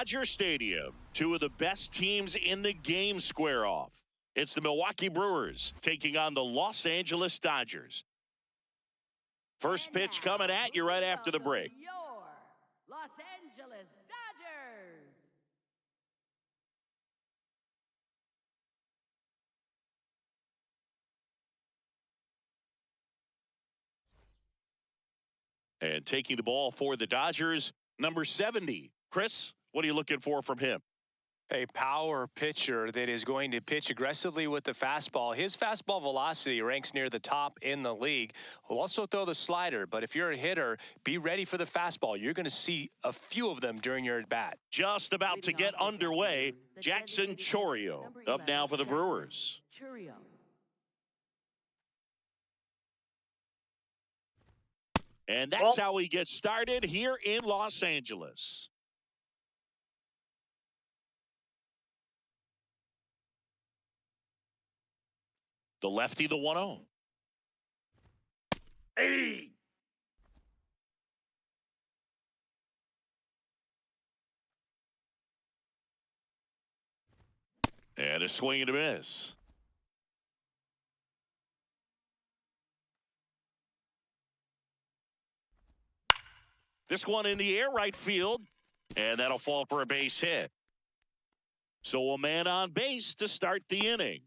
Dodger Stadium. Two of the best teams in the game square off. It's the Milwaukee Brewers taking on the Los Angeles Dodgers. First pitch coming at you right after the break. Your Los Angeles Dodgers. And taking the ball for the Dodgers, number 70. Chris, what are you looking for from him? A power pitcher that is going to pitch aggressively with the fastball. His fastball velocity ranks near the top in the league. He'll also throw the slider, but if you're a hitter, be ready for the fastball. You're going to see a few of them during your at-bat. Just about to get underway, Jackson Chourio up now for the Brewers. Chourio. And that's how we get started here in Los Angeles. The lefty, the 1-0. Hey! And a swing and a miss. This one in the air, right field, and that'll fall for a base hit. So a man on base to start the inning.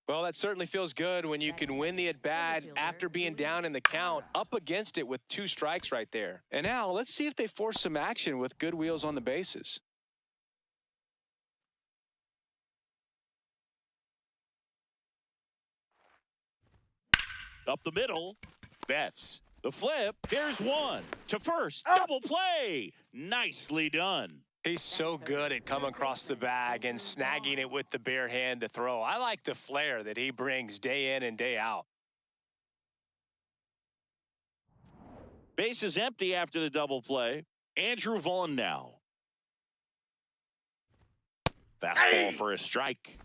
Well, that certainly feels good when you can win the at-bat after being down in the count, up against it with 2 strikes right there. And now, let's see if they force some action with good wheels on the bases. Up the middle, Betts. The flip, here's one to first, double play. Nicely done. He's so good at coming across the bag and snagging it with the bare hand to throw. I like the flair that he brings day in and day out. Base is empty after the double play. Andrew Vaughn now. Fastball for a strike.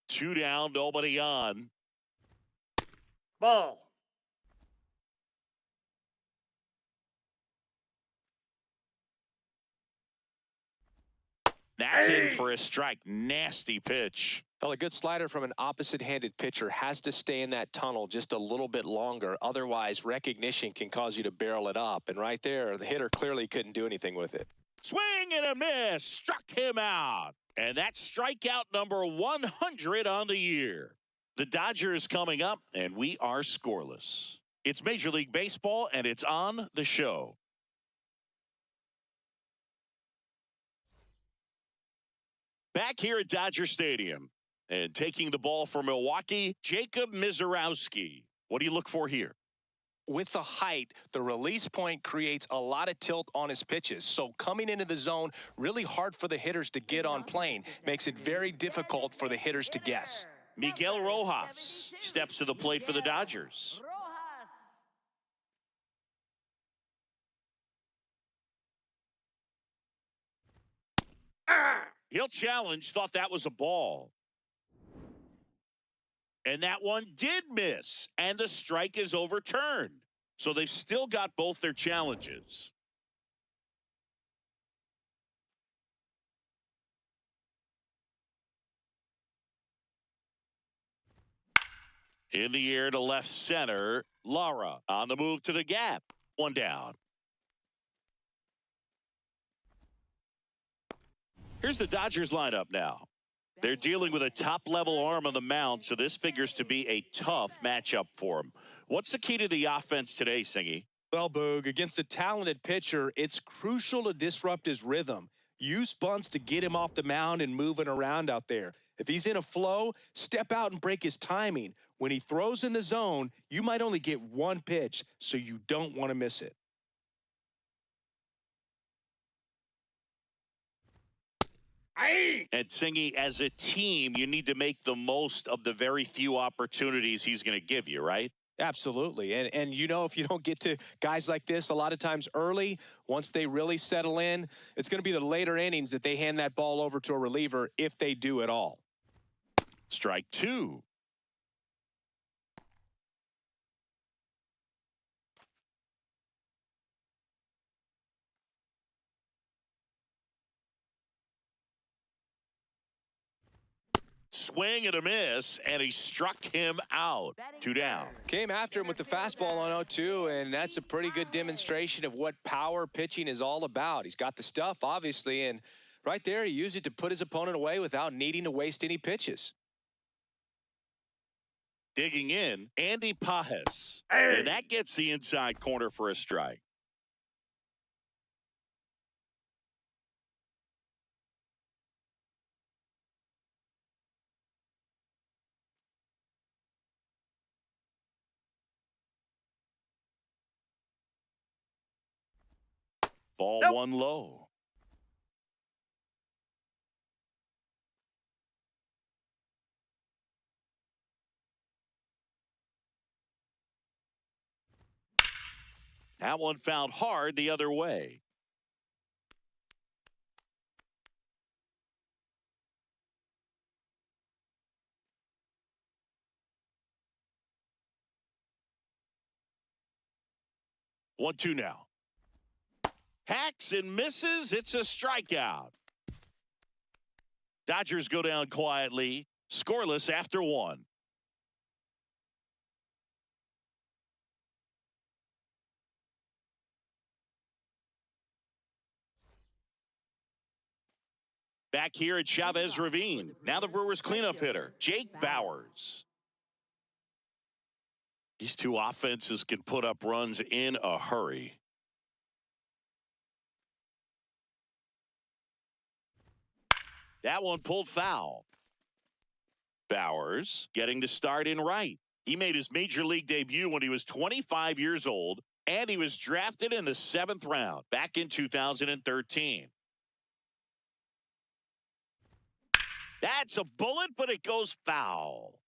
Two down, nobody on. Ball. That's in for a strike. Nasty pitch. Well, a good slider from an opposite-handed pitcher has to stay in that tunnel just a little bit longer. Otherwise, recognition can cause you to barrel it up. And right there, the hitter clearly couldn't do anything with it. Swing and a miss. Struck him out. And that's strikeout number 100 on the year. The Dodgers coming up, and we are scoreless. It's Major League Baseball, and it's on the show. Back here at Dodger Stadium, and taking the ball for Milwaukee, Jacob Misiorowski. What do you look for here? With the height, the release point creates a lot of tilt on his pitches. So coming into the zone, really hard for the hitters to get on plane. Makes it very difficult for the hitters to guess. Miguel Rojas steps to the plate for the Dodgers. He'll challenge, thought that was a ball. And that one did miss, and the strike is overturned. So they've still got both their challenges. In the air to left center, Lara on the move to the gap. One down. Here's the Dodgers lineup now. They're dealing with a top-level arm on the mound, so this figures to be a tough matchup for them. What's the key to the offense today, Singy? Well, Boog, against a talented pitcher, it's crucial to disrupt his rhythm. Use bunts to get him off the mound and moving around out there. If he's in a flow, step out and break his timing. When he throws in the zone, you might only get one pitch, so you don't want to miss it. And Singy, as a team, you need to make the most of the very few opportunities he's going to give you, right? Absolutely. And you know, if you don't get to guys like this a lot of times early, once they really settle in, it's going to be the later innings that they hand that ball over to a reliever if they do at all. Strike two. Swing and a miss, and he struck him out. Two down. Came after him with the fastball on 0-2, and that's a pretty good demonstration of what power pitching is all about. He's got the stuff, obviously, and right there he used it to put his opponent away without needing to waste any pitches. Digging in, Andy Pajes. And that gets the inside corner for a strike. Ball one low. That one fouled hard the other way. One, two now. Hacks and misses. It's a strikeout. Dodgers go down quietly, scoreless after one. Back here at Chavez Ravine. Now the Brewers cleanup hitter, Jake Bauers. These two offenses can put up runs in a hurry. That one pulled foul. Bauers getting the start in right. He made his major league debut when he was 25 years old, and he was drafted in the 7th round back in 2013. That's a bullet, but it goes foul.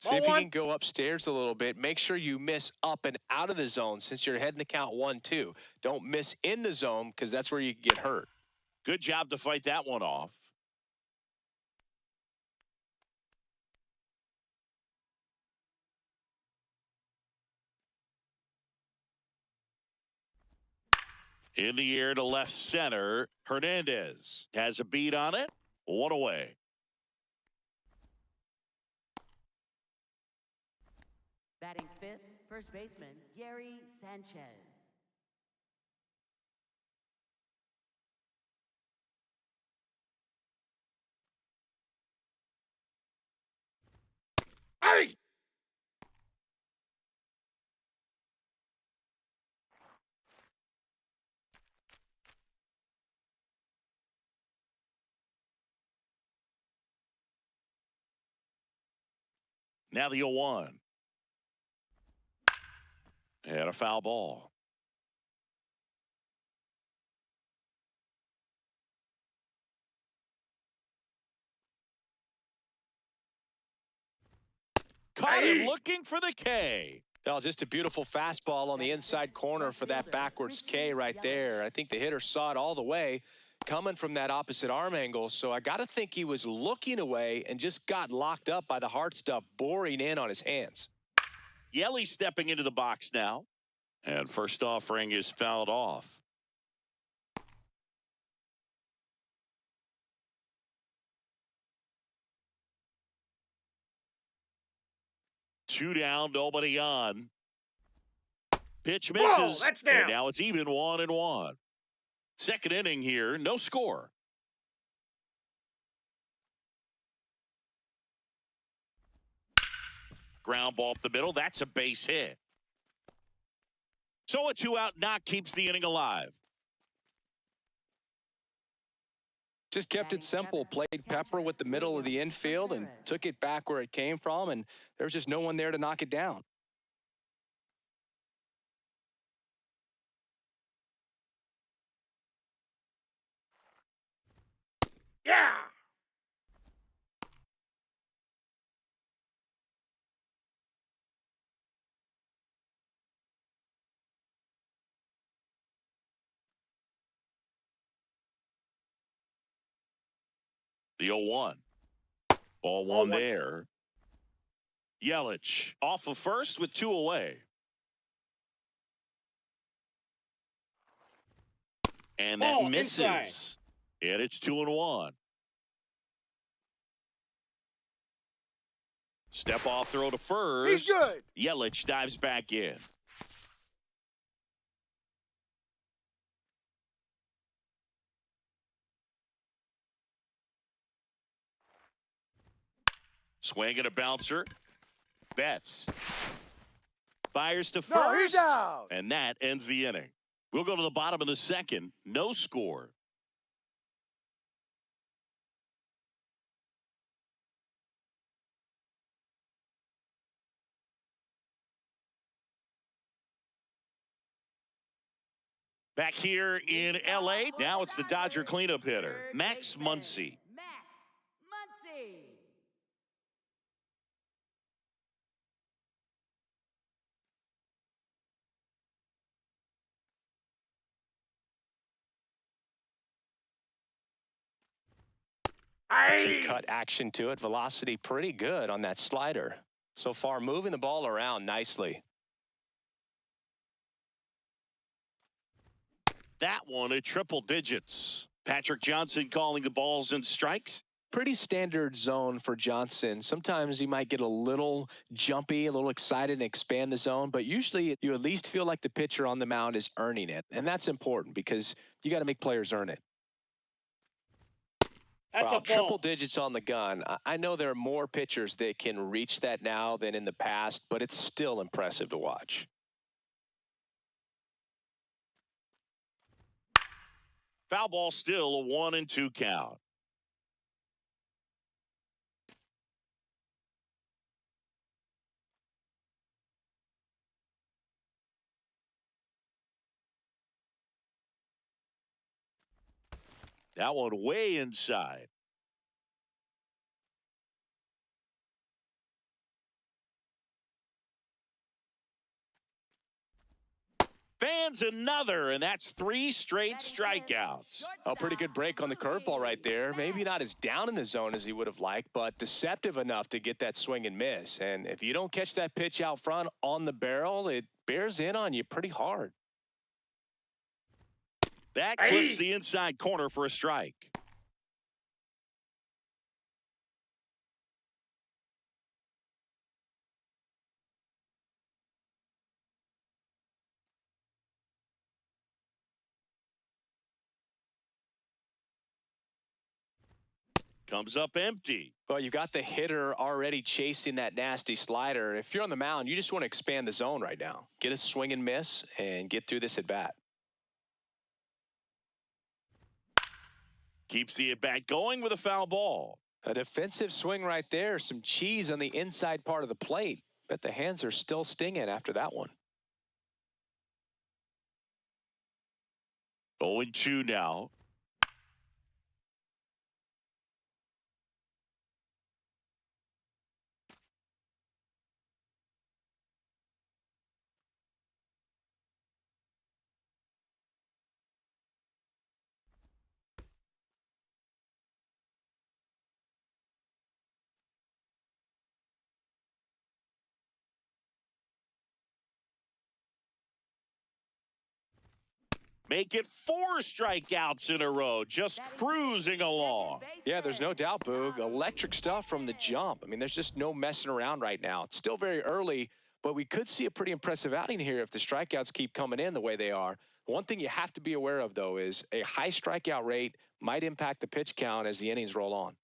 See if you can go upstairs a little bit. Make sure you miss up and out of the zone since you're heading the count 1-2. Don't miss in the zone because that's where you can get hurt. Good job to fight that one off. In the air to left center, Hernandez has a beat on it. One away. Batting fifth, first baseman, Gary Sanchez. Hey! Now the 0-1. And a foul ball. Caught him looking for the K. Oh, just a beautiful fastball on the inside corner for that backwards K right there. I think the hitter saw it all the way coming from that opposite arm angle. So I got to think he was looking away and just got locked up by the hard stuff boring in on his hands. Yelly stepping into the box now. And first offering is fouled off. Two down, nobody on. Pitch misses. That's down. And now it's even 1-1. Second inning here, no score. Ground ball up the middle. That's a base hit. So a 2-out knock keeps the inning alive. Just kept it simple, played pepper with the middle of the infield and took it back where it came from, and there's just no one there to knock it down. Yeah! The 0-1. Ball one there. Yelich off of first with 2 away. And that Ball misses. inside. And it's 2-1. Step off throw to first. He's good. Yelich dives back in. Swing and a bouncer. Betts. Fires to No, he's first. out. And that ends the inning. We'll go to the bottom of the second. No score. Back here in L.A., now it's the Dodger cleanup hitter, Max Muncy. Max Muncy. Some cut action to it. Velocity pretty good on that slider. So far, moving the ball around nicely. That one at triple digits. Patrick Johnson calling the balls and strikes. Pretty standard zone for Johnson. Sometimes he might get a little jumpy, a little excited and expand the zone, but usually you at least feel like the pitcher on the mound is earning it. And that's important because you got to make players earn it. That's Wow, a ball. triple digits on the gun. I know there are more pitchers that can reach that now than in the past, but it's still impressive to watch. Foul ball still a 1-2 count. That one way inside. Fans another, and that's 3 straight strikeouts. A pretty good break on the curveball right there. Maybe not as down in the zone as he would have liked, but deceptive enough to get that swing and miss. And if you don't catch that pitch out front on the barrel, it bears in on you pretty hard. That clips the inside corner for a strike. Comes up empty. Well, you got the hitter already chasing that nasty slider. If you're on the mound, you just want to expand the zone right now. Get a swing and miss and get through this at bat. Keeps the at-bat going with a foul ball. A defensive swing right there. Some cheese on the inside part of the plate. Bet the hands are still stinging after that one. 0-2 now. Make it 4 strikeouts in a row, just cruising along. Yeah, there's no doubt, Boog. Electric stuff from the jump. I mean, there's just no messing around right now. It's still very early, but we could see a pretty impressive outing here if the strikeouts keep coming in the way they are. One thing you have to be aware of, though, is a high strikeout rate might impact the pitch count as the innings roll on.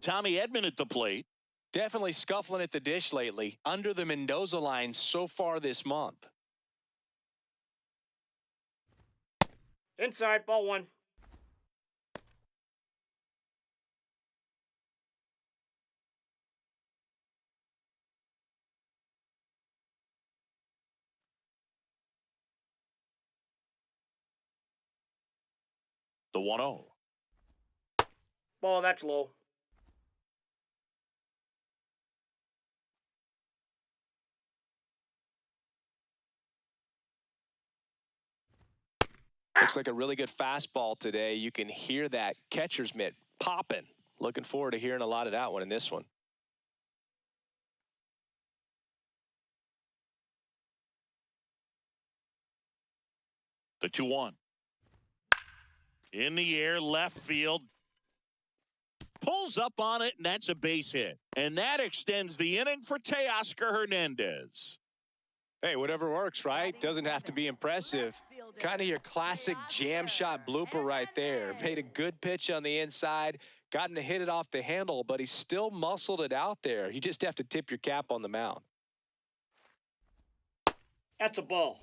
Tommy Edman at the plate. Definitely scuffling at the dish lately. Under the Mendoza line so far this month. Inside, ball 1. The 1-0. Oh, that's low. Looks like a really good fastball today. You can hear that catcher's mitt popping. Looking forward to hearing a lot of that one in this one. The 2-1. In the air, left field. Pulls up on it, and that's a base hit. And that extends the inning for Teoscar Hernandez. Hey, whatever works, right? Doesn't have to be impressive. Kind of your classic jam shot blooper right there. Made a good pitch on the inside, gotten to hit it off the handle, but he still muscled it out there. You just have to tip your cap on the mound. That's a ball.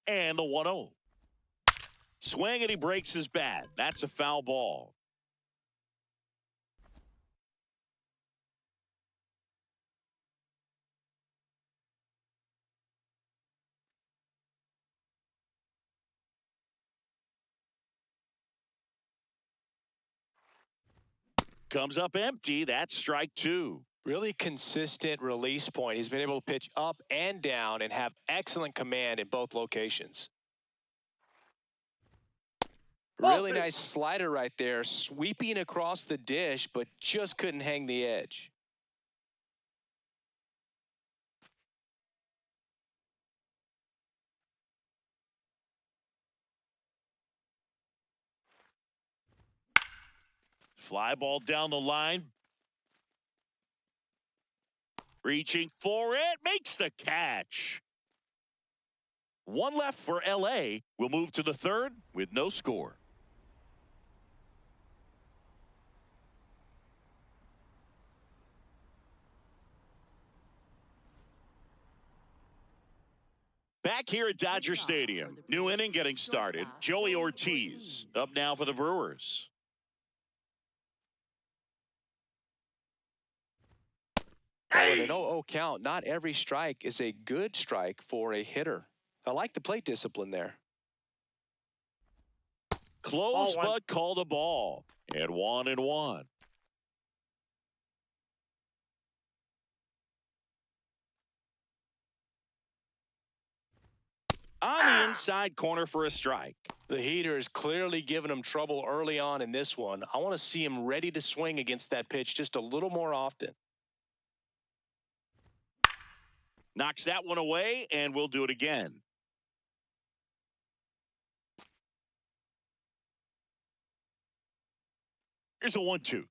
And the 1-0. Swing and he breaks his bat. That's a foul ball. Comes up empty. That's strike 2. Really consistent release point. He's been able to pitch up and down and have excellent command in both locations. Really nice slider right there, sweeping across the dish, but just couldn't hang the edge. Fly ball down the line. Reaching for it, makes the catch. One left for LA. We'll move to the third with no score. Back here at Dodger Stadium, new inning getting started. Joey Ortiz up now for the Brewers. With an 0-0 count, not every strike is a good strike for a hitter. I like the plate discipline there. Close, but called a ball. And 1-1. On the inside corner for a strike. The heater is clearly giving him trouble early on in this one. I want to see him ready to swing against that pitch just a little more often. Knocks that one away, and we'll do it again. Here's a 1-2.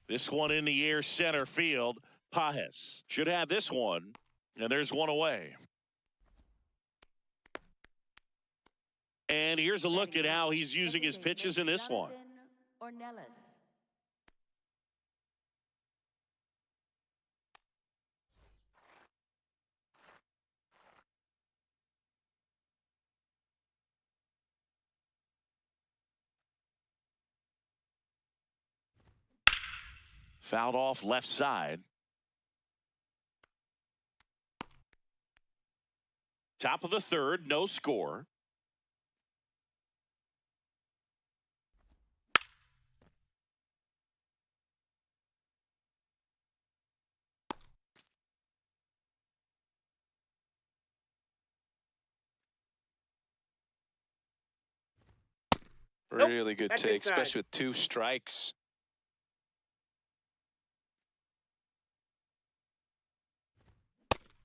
This one in the air, center field. Pajes should have this one, and there's one away. And here's a look at how he's using his pitches in this one. Fouled off left side. Top of the third, no score. Really good take, especially with 2 strikes.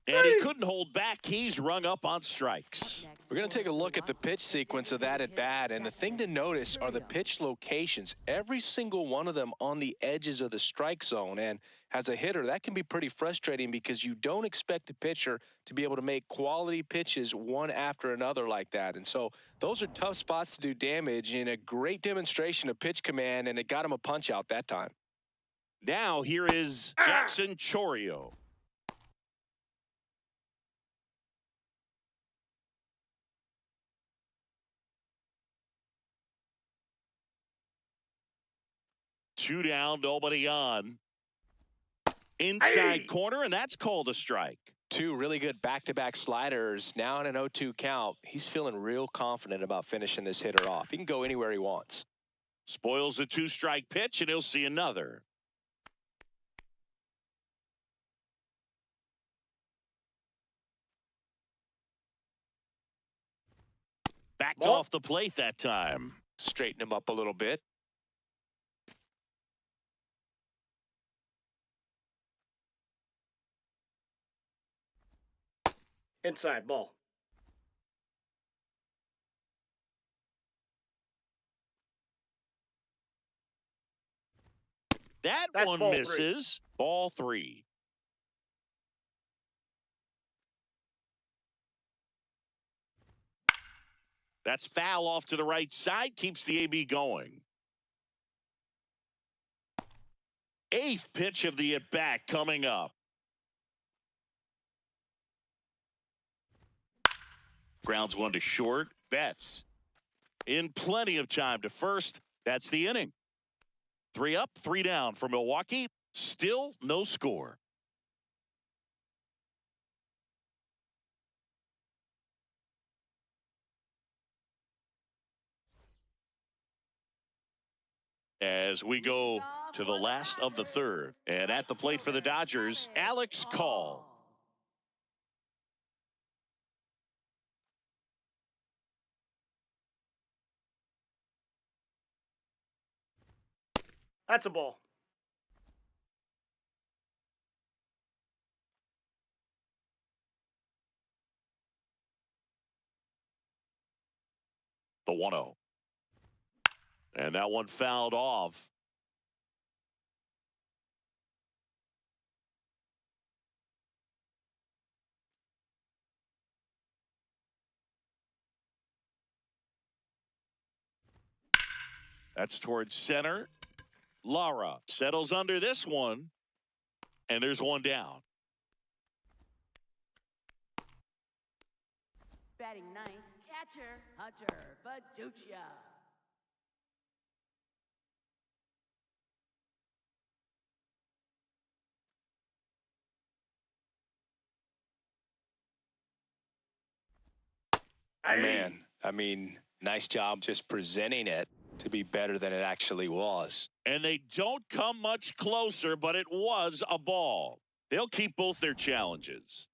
And he couldn't hold back. He's rung up on strikes. We're going to take a look at the pitch sequence of that at bat. And the thing to notice are the pitch locations. Every single one of them on the edges of the strike zone. And as a hitter, that can be pretty frustrating because you don't expect a pitcher to be able to make quality pitches one after another like that. And so those are tough spots to do damage, in a great demonstration of pitch command, and it got him a punch out that time. Now here is Jackson Chourio. 2 down, nobody on. Inside corner, and that's called a strike. 2 really good back-to-back sliders. Now in an 0-2 count. He's feeling real confident about finishing this hitter off. He can go anywhere he wants. Spoils the 2-strike pitch, and he'll see another. Backed off the plate that time. Straighten him up a little bit. Inside ball. That's one ball misses. Ball 3. That's foul off to the right side. Keeps the AB going. 8th pitch of the at-bat coming up. Grounds one to short. Betts in plenty of time to first. That's the inning. 3 up, 3 down for Milwaukee. Still no score. As we go to the last of the 3rd. And at the plate for the Dodgers, Alex Call. That's a ball. The 1-0. And that one fouled off. That's towards center. Lara settles under this one. And there's one down. Batting ninth, catcher Hunter Fiducia. Man, I mean, nice job just presenting it to be better than it actually was. And they don't come much closer, but it was a ball. They'll keep both their challenges.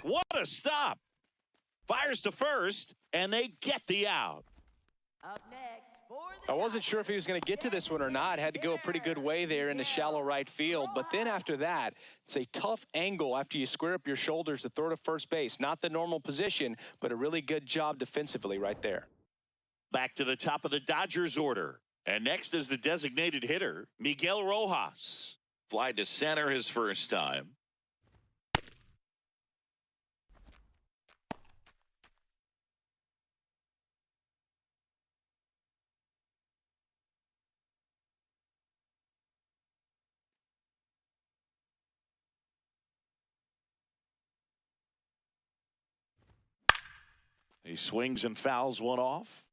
What a stop. Fires to first, and they get the out. Up next for the I wasn't sure if he was going to get to this one or not. Had to go a pretty good way there in the shallow right field. But then after that, it's a tough angle after you square up your shoulders to throw to first base. Not the normal position, but a really good job defensively right there. Back to the top of the Dodgers order. And next is the designated hitter, Miguel Rojas. Fly to center his first time. He swings and fouls one off.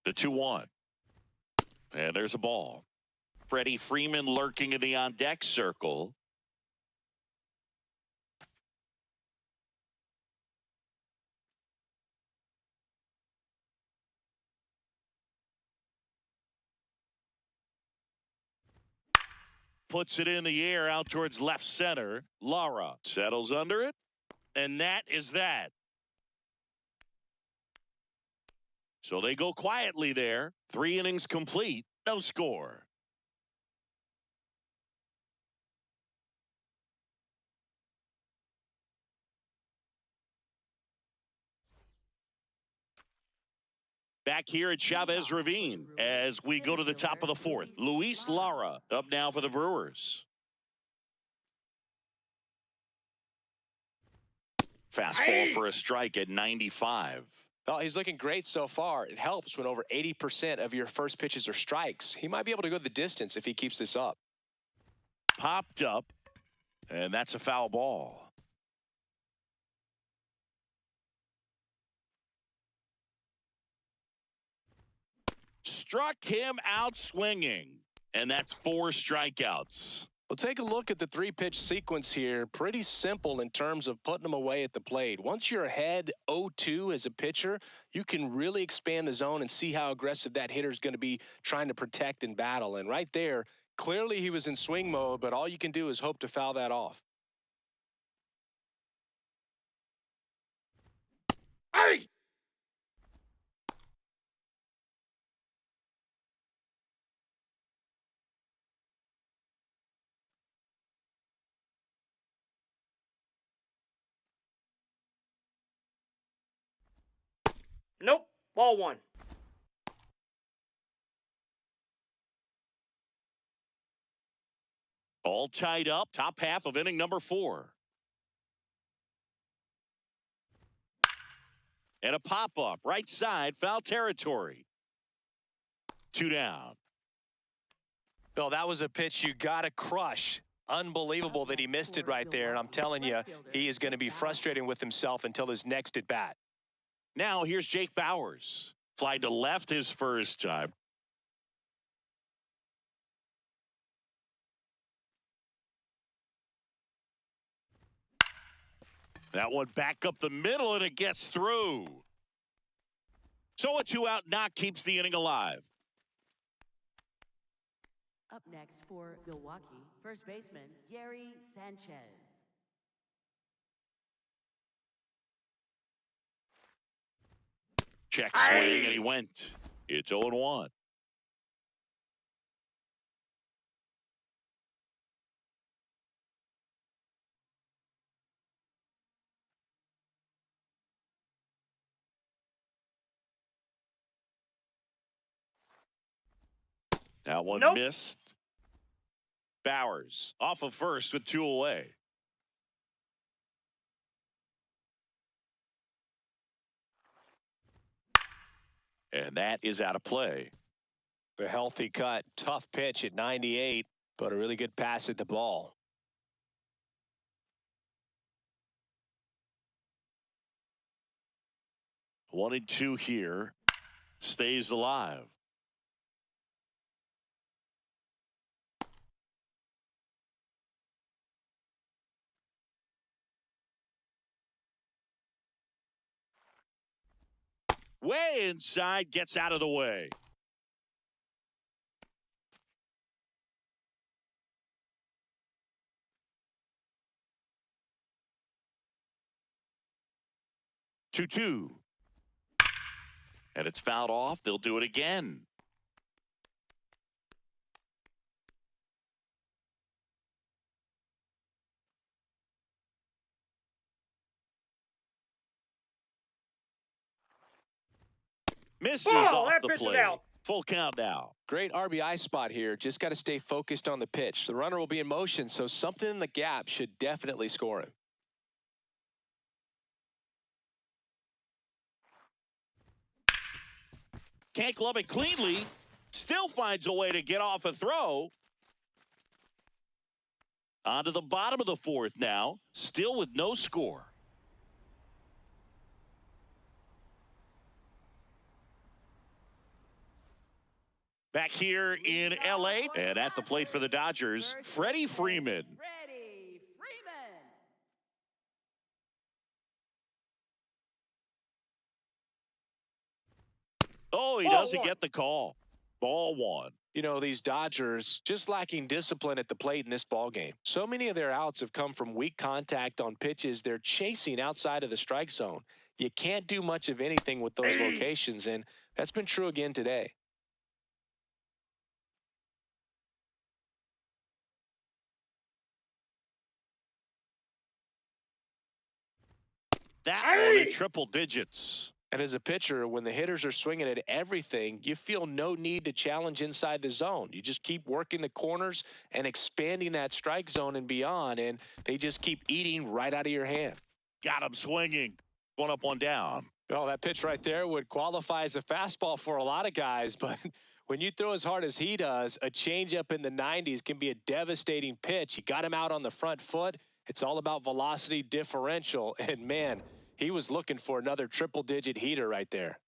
The 2-1. And there's a ball. Freddie Freeman lurking in the on-deck circle. Puts it in the air out towards left center. Lara settles under it. And that is that. So they go quietly there. 3 innings complete. No score. back here at Chavez Ravine as we go to the top of the fourth. Luis Lara up now for the Brewers. Fastball for a strike at 95. Oh, he's looking great so far. It helps when over 80% of your first pitches are strikes. He might be able to go the distance if he keeps this up. Popped up, and that's a foul ball. Struck him out swinging, and that's 4 strikeouts. Well, take a look at the 3-pitch sequence here. Pretty simple in terms of putting them away at the plate. Once you're ahead 0-2 as a pitcher, you can really expand the zone and see how aggressive that hitter is going to be trying to protect and battle. And right there, clearly he was in swing mode, but all you can do is hope to foul that off. Hey! Nope. Ball 1. All tied up, top half of inning number 4. And a pop-up, right side, foul territory. 2 down. Bill, that was a pitch you got to crush. Unbelievable that he missed it right there. And I'm telling you, he is going to be frustrating with himself until his next at bat. Now here's Jake Bauers. Fly to left his first time. That one back up the middle, and it gets through. So a 2-out knock keeps the inning alive. Up next for Milwaukee, first baseman Gary Sanchez. Check swing, and he went. It's 0-1. That one missed. Bauers off of first with 2 away. And that is out of play. A healthy cut, tough pitch at 98, but a really good pass at the ball. One and 2 here. Stays alive. Way inside, gets out of the way. Two. And it's fouled off. They'll do it again. Misses off that the pitch is plate. out. Full count now. Great RBI spot here. Just got to stay focused on the pitch. The runner will be in motion, so something in the gap should definitely score him. Can't glove it cleanly. Still finds a way to get off a throw. On to the bottom of the fourth now. Still with no score. Back here in L.A. and at the plate for the Dodgers, Freddie Freeman. Freddie Freeman. Oh, he doesn't get the call. Ball 1. You know, these Dodgers just lacking discipline at the plate in this ball game. So many of their outs have come from weak contact on pitches they're chasing outside of the strike zone. You can't do much of anything with those locations, and that's been true again today. That one in triple digits. And as a pitcher, when the hitters are swinging at everything, you feel no need to challenge inside the zone. You just keep working the corners and expanding that strike zone and beyond, and they just keep eating right out of your hand. Got him swinging. One up, one down. Well, that pitch right there would qualify as a fastball for a lot of guys, but when you throw as hard as he does, a changeup in the 90s can be a devastating pitch. You got him out on the front foot. It's all about velocity differential, and man, he was looking for another triple-digit heater right there.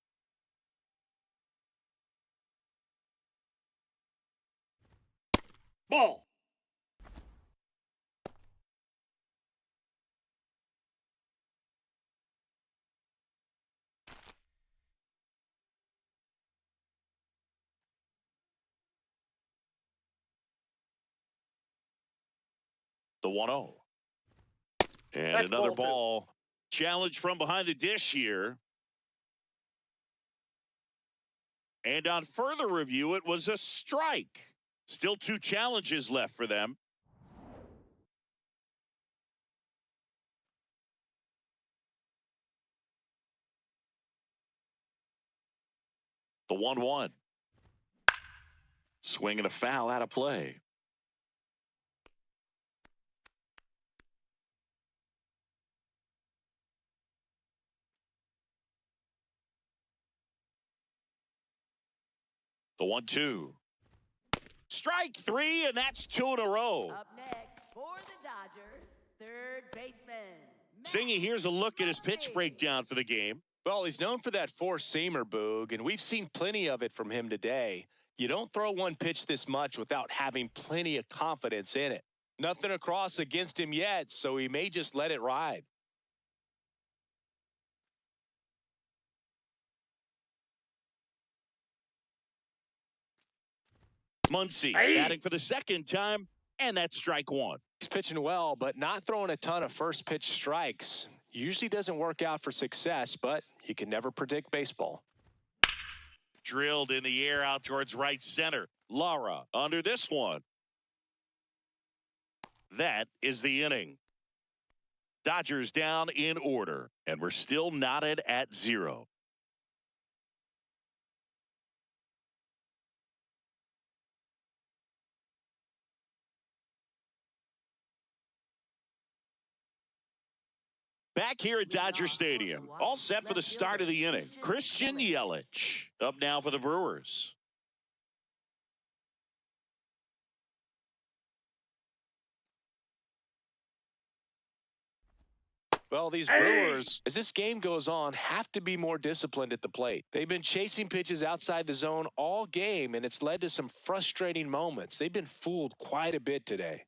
Ball. The 1-0. And That's another ball two. ball. Challenge from behind the dish here. And on further review, it was a strike. Still 2 challenges left for them. The 1-1. Swing and a foul out of play. The 1-2. Strike 3, and that's 2 in a row. Up next for the Dodgers, third baseman. Singy, here's a look at his pitch breakdown for the game. Well, he's known for that four-seamer, Boog, and we've seen plenty of it from him today. You don't throw one pitch this much without having plenty of confidence in it. Nothing across against him yet, so he may just let it ride. Muncy Hey. batting for the second time, and that's strike 1. He's pitching well, but not throwing a ton of first pitch strikes. Usually doesn't work out for success, but you can never predict baseball. Drilled in the air out towards right center. Lara under this one. That is the inning. Dodgers down in order, and we're still knotted at 0. Back here at Dodger Stadium, all set for the start of the inning. Christian Yelich up now for the Brewers. Well, these Brewers, as this game goes on, have to be more disciplined at the plate. They've been chasing pitches outside the zone all game, and it's led to some frustrating moments. They've been fooled quite a bit today.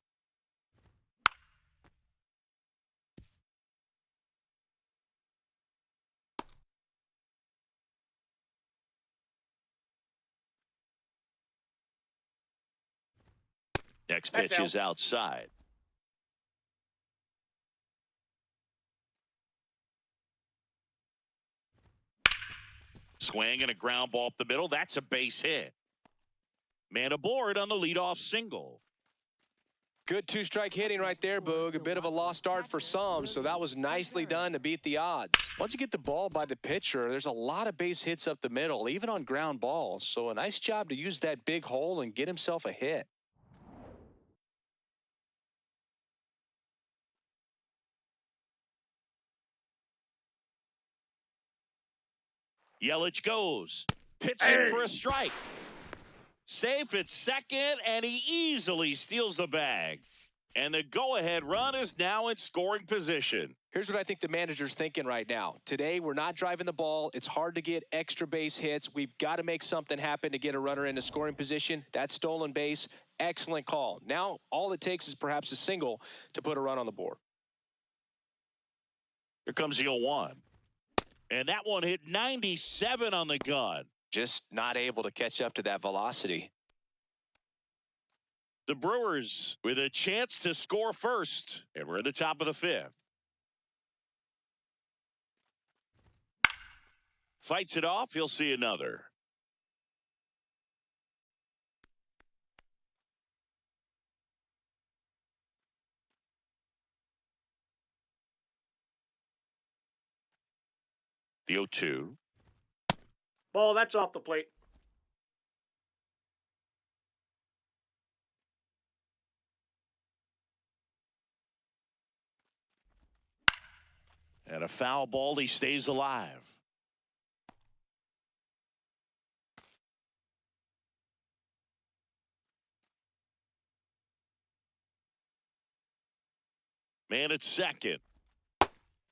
Next pitch is outside. Swing and a ground ball up the middle. That's a base hit. Man aboard on the leadoff single. Good two-strike hitting right there, Boog. A bit of a lost start for some, so that was nicely done to beat the odds. Once you get the ball by the pitcher, there's a lot of base hits up the middle, even on ground balls. So a nice job to use that big hole and get himself a hit. Yelich goes. Pitching for a strike. Safe at second, and he easily steals the bag. And the go-ahead run is now in scoring position. Here's what I think the manager's thinking right now. Today, we're not driving the ball. It's hard to get extra base hits. We've got to make something happen to get a runner into scoring position. That stolen base, excellent call. Now, all it takes is perhaps a single to put a run on the board. Here comes the 0-1. And that one hit 97 on the gun. Just not able to catch up to that velocity. The Brewers with a chance to score first. And we're at the top of the 5th. Fights it off. He'll see another. The 0-2. Ball, that's off the plate. And a foul ball, he stays alive. Man at second.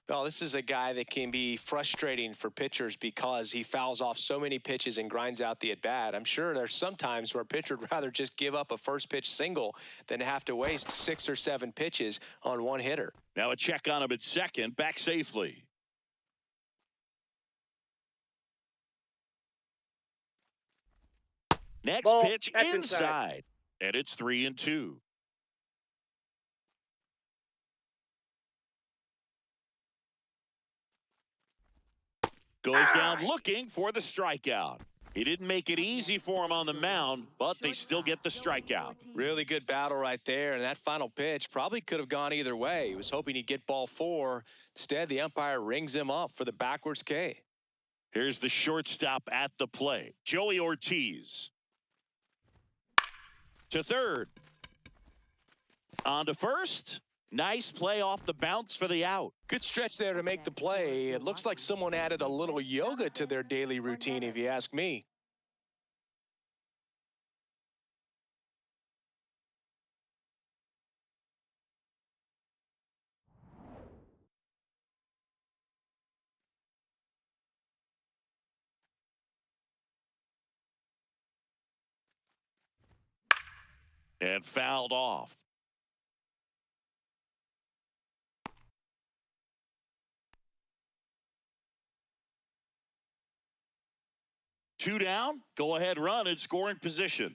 Well, this is a guy that can be frustrating for pitchers because he fouls off so many pitches and grinds out the at-bat. I'm sure there's some times where a pitcher would rather just give up a first pitch single than have to waste 6 or 7 pitches on one hitter. Now a check on him at second, back safely. Next Ball, pitch that's inside. And it's 3-2. Goes down looking for the strikeout. He didn't make it easy for him on the mound, but they still get the strikeout. Really good battle right there, and that final pitch probably could have gone either way. He was hoping he'd get ball 4. Instead, the umpire rings him up for the backwards K. Here's the shortstop at the plate, Joey Ortiz. To third. On to first. Nice play off the bounce for the out. Good stretch there to make the play. It looks like someone added a little yoga to their daily routine, if you ask me. And fouled off. Two down, go ahead run in scoring position.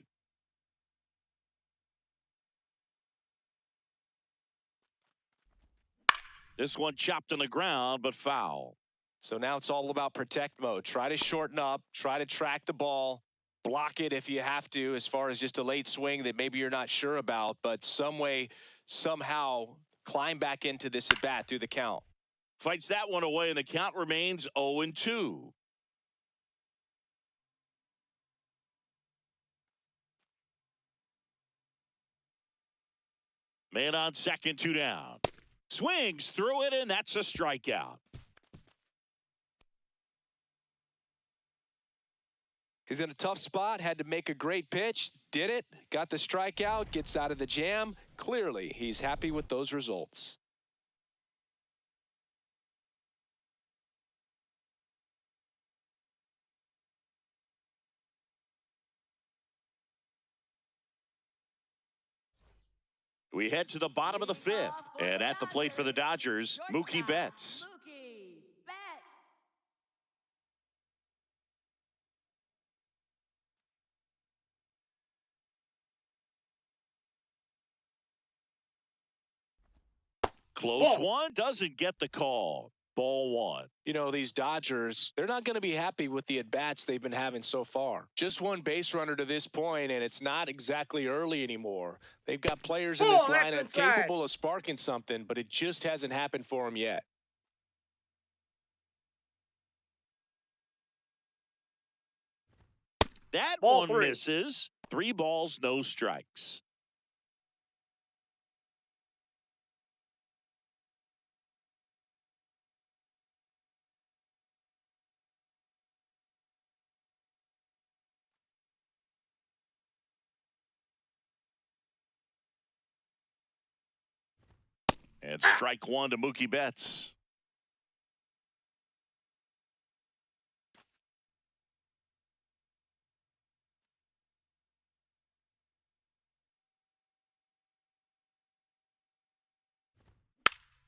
This one chopped on the ground, but foul. So now it's all about protect mode. Try to shorten up, try to track the ball, block it if you have to, as far as just a late swing that maybe you're not sure about, but some way, somehow climb back into this at bat through the count. Fights that one away, and the count remains 0-2. Man on second, 2 down. Swings through it, and that's a strikeout. He's in a tough spot, had to make a great pitch, did it, got the strikeout, gets out of the jam. Clearly, he's happy with those results. We head to the bottom of the 5th. And at the plate for the Dodgers, Mookie Betts. Mookie Betts. Close one, doesn't get the call. Ball 1. You know, these Dodgers, they're not going to be happy with the at-bats they've been having so far. Just one base runner to this point, and it's not exactly early anymore. They've got players in this lineup capable of sparking something, but it just hasn't happened for them yet. That Ball one 3. misses. 3 balls, no strikes. And strike 1 to Mookie Betts.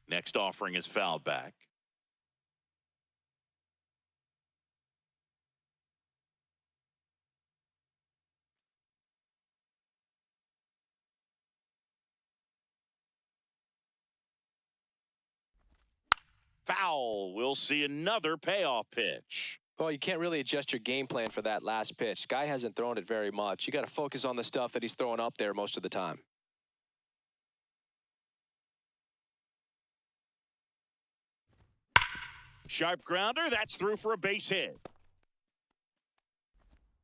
Next offering is fouled back. Foul. We'll see another payoff pitch. Well, you can't really adjust your game plan for that last pitch. Guy hasn't thrown it very much. You got to focus on the stuff that he's throwing up there most of the time. Sharp grounder. That's through for a base hit.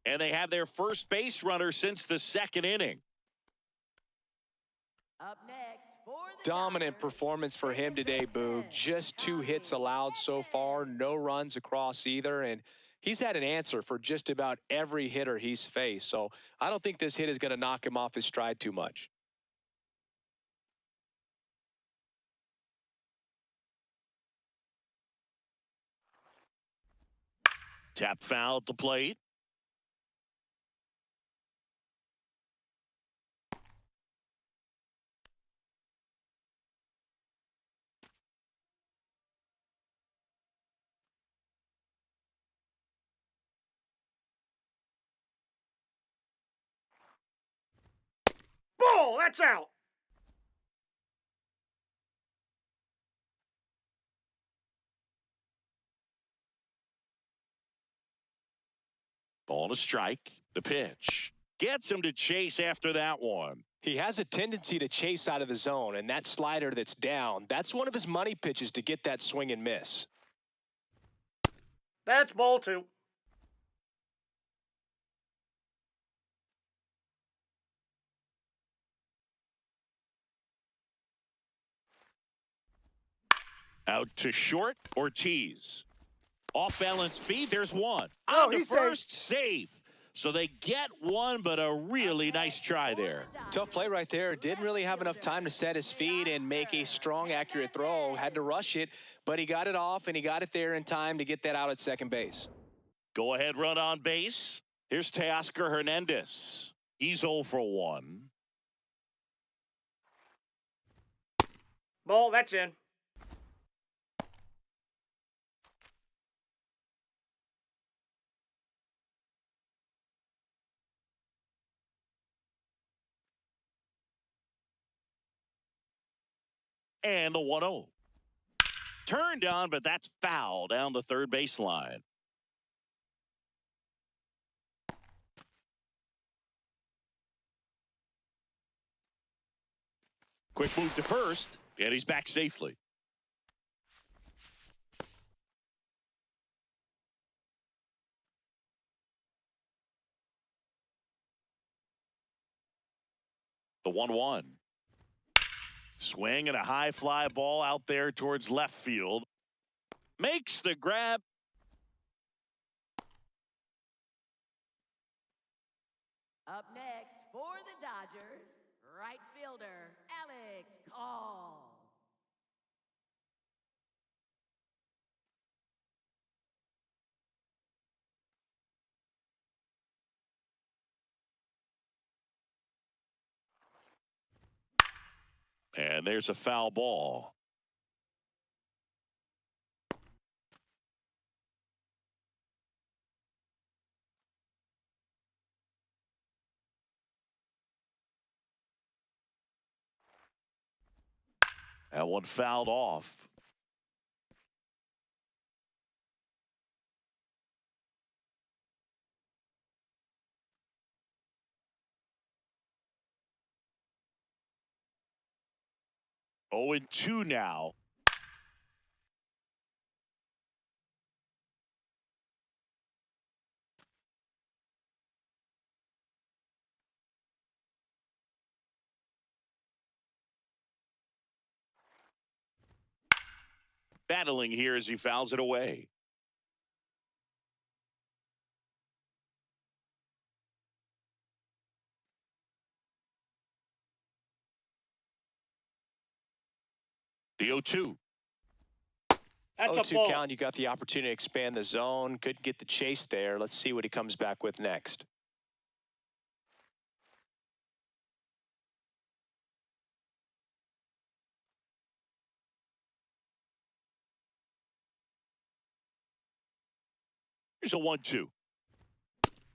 And they have their first base runner since the second inning. Up next for the Dominant Dodgers, performance for him today, Boo. Just 2 hits allowed so far, no runs across either, and he's had an answer for just about every hitter he's faced. So I don't think this hit is going to knock him off his stride too much. Tap foul at the plate. Ball, that's out. Ball to strike. The pitch. Gets him to chase after that one. He has a tendency to chase out of the zone, and that slider that's down, that's one of his money pitches to get that swing and miss. That's ball 2. Out to short, Ortiz. Off balance feed, there's one. Oh, On to he's first, safe. So they get one, but a really nice try there. Tough play right there. Didn't really have enough time to set his feet and make a strong, accurate throw. Had to rush it, but he got it off, and he got it there in time to get that out at second base. Go ahead run on base. Here's Teoscar Hernandez. He's 0 for 1. Ball, that's in. And the 1-0. Turned on, but that's foul down the third baseline. Quick move to first, and he's back safely. The 1-1. Swing and a high fly ball out there towards left field. Makes the grab. Up next for the Dodgers, right fielder Alex Call. And there's a foul ball. That one fouled off. Oh, and 2 now. Battling here as he fouls it away. The 0-2. That's a 0-2 ball. count. You got the opportunity to expand the zone. Couldn't get the chase there. Let's see what he comes back with next. Here's a 1-2.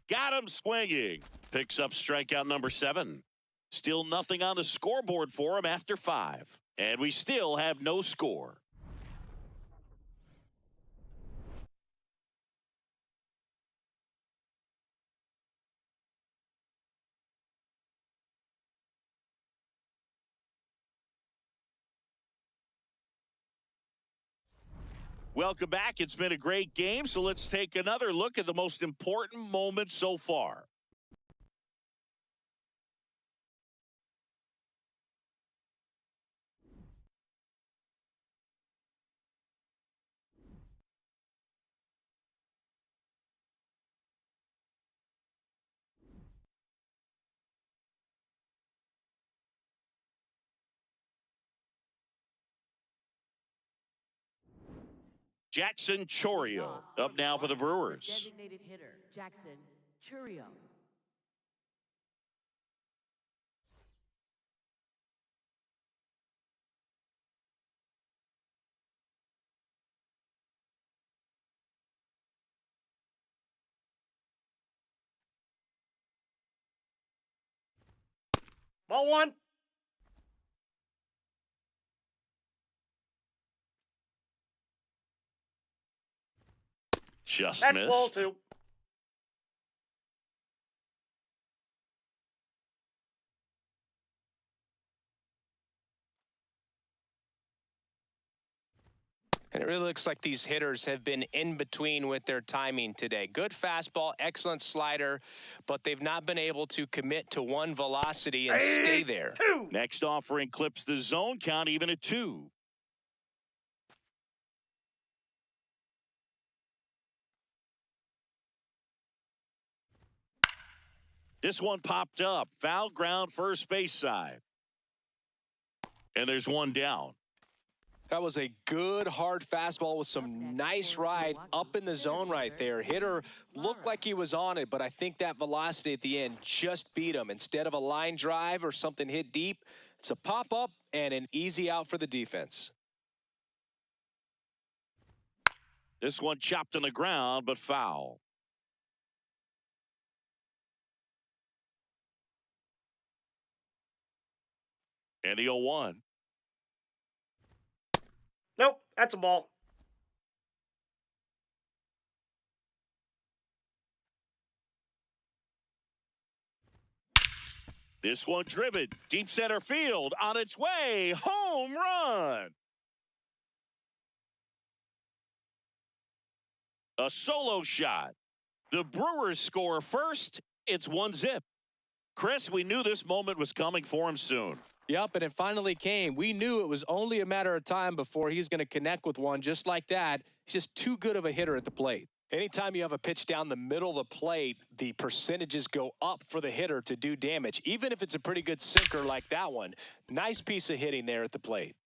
Got him swinging. Picks up strikeout number 7. Still nothing on the scoreboard for him after 5. And we still have no score. Welcome back. It's been a great game, so let's take another look at the most important moment so far. Jackson Chorio up now for the Brewers. Designated hitter, Jackson Churio. Ball one. Just That's missed. ball two. And it really looks like these hitters have been in between with their timing today. Good fastball, excellent slider, but they've not been able to commit to one velocity and stay there. Two. Next offering clips the zone count even at 2. This one popped up. Foul ground, first base side. And there's one down. That was a good hard fastball with some nice ride up in the zone right there. Hitter looked like he was on it, but I think that velocity at the end just beat him. Instead of a line drive or something hit deep, it's a pop-up and an easy out for the defense. This one chopped on the ground, but foul. And the 0-1. Nope, that's a ball. This one driven. Deep center field. On its way. Home run. A solo shot. The Brewers score first. It's 1-0. Chris, we knew this moment was coming for him soon. Yep, and it finally came. We knew it was only a matter of time before he's going to connect with one just like that. He's just too good of a hitter at the plate. Anytime you have a pitch down the middle of the plate, the percentages go up for the hitter to do damage, even if it's a pretty good sinker like that one. Nice piece of hitting there at the plate.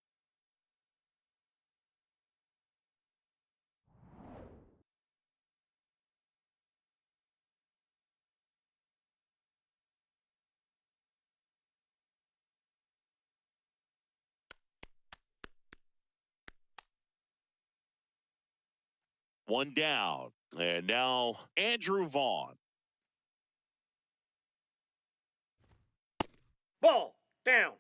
One down. And now Andrew Vaughn. Ball down.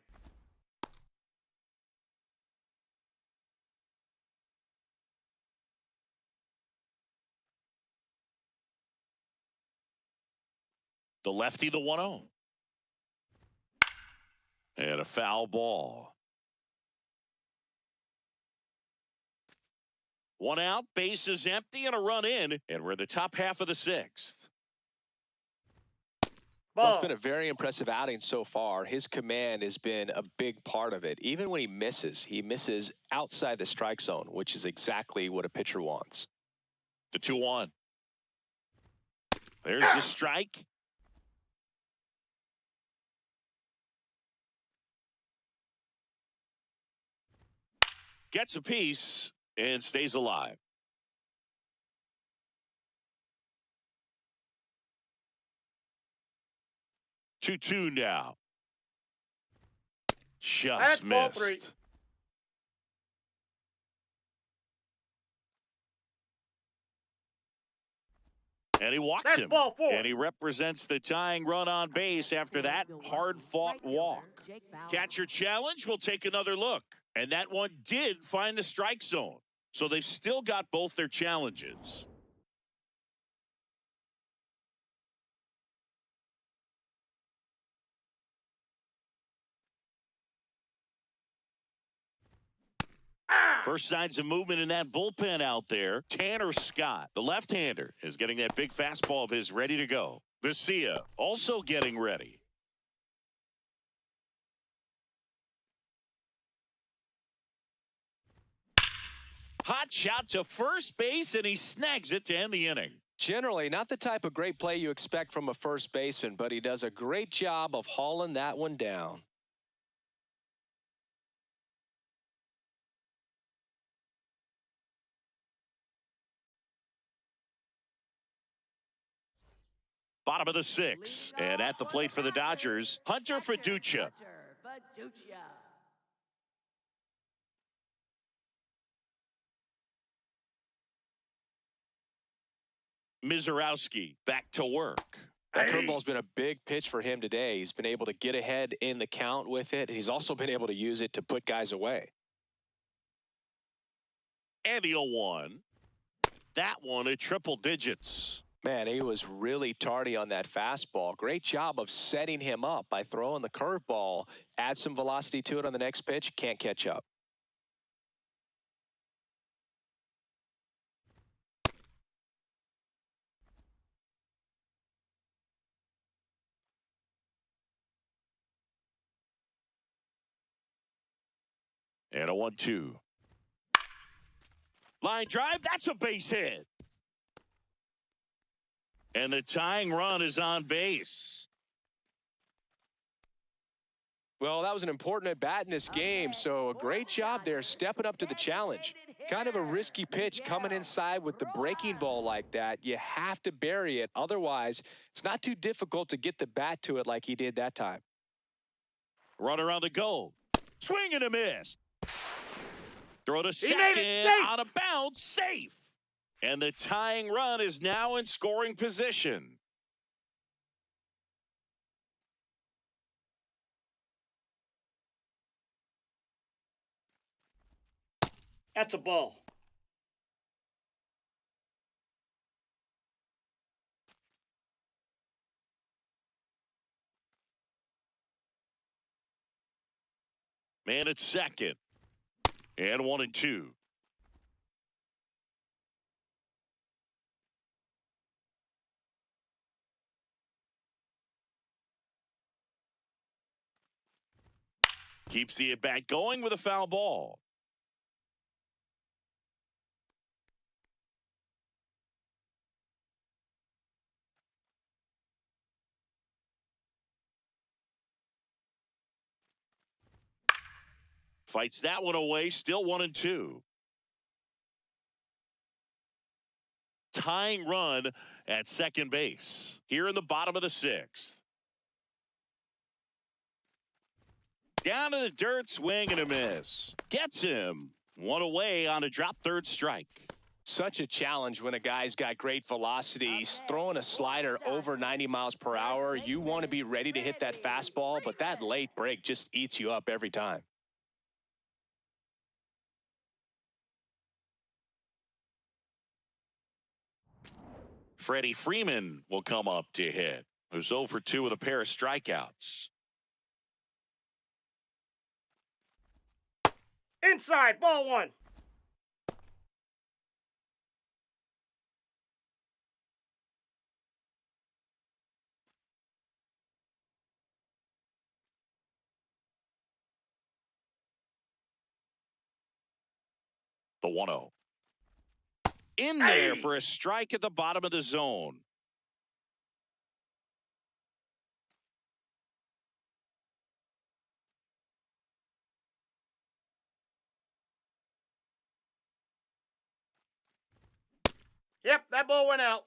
The lefty, the 1-0. And a foul ball. One out, bases empty, and a run in, and we're in the top half of the 6th. Well, Ball. it's been a very impressive outing so far. His command has been a big part of it. Even when he misses outside the strike zone, which is exactly what a pitcher wants. The 2-1. There's the strike. Gets a piece and stays alive. Two now. Just That's ball three. missed. And he walked That's him. ball four. And he represents the tying run on base after that hard-fought walk. Catcher challenge, we'll take another look. And that one did find the strike zone. So they've still got both their challenges. First signs of movement in that bullpen out there. Tanner Scott, the left-hander, is getting that big fastball of his ready to go. Vesia also getting ready. Hot shot to first base, and he snags it to end the inning. Generally, not the type of great play you expect from a first baseman, but he does a great job of hauling that one down. Bottom of the sixth, and at the plate for the Dodgers, Hunter Fiducia. Mizorowski back to work. That curveball's been a big pitch for him today. He's been able to get ahead in the count with it. He's also been able to use it to put guys away. And the 0-1. That one at triple digits. Man, he was really tardy on that fastball. Great job of setting him up by throwing the curveball. Add some velocity to it on the next pitch. Can't catch up. And a 1-2. Line drive, that's a base hit. And the tying run is on base. Well, that was an important at-bat in this game, so a great job there stepping up to the challenge. Kind of a risky pitch coming inside with the breaking ball like that. You have to bury it. Otherwise, it's not too difficult to get the bat to it like he did that time. Runner on the go. Swing and a miss. Throw to He made it second safe. on a bounce. Safe. And the tying run is now in scoring position. That's a ball. Man at second. And 1-2. Keeps the at-bat going with a foul ball. Fights that one away, still 1-2. Tying run at second base here in the bottom of the sixth. Down to the dirt, swing and a miss. Gets him. One away on a drop third strike. Such a challenge when a guy's got great velocity. He's throwing a slider over 90 miles per hour. You want to be ready to hit that fastball, but that late break just eats you up every time. Freddie Freeman will come up to hit. Who's 0 for 2 with a pair of strikeouts. Inside, ball one. The 1-0. In there for a strike at the bottom of the zone. Yep, that ball went out.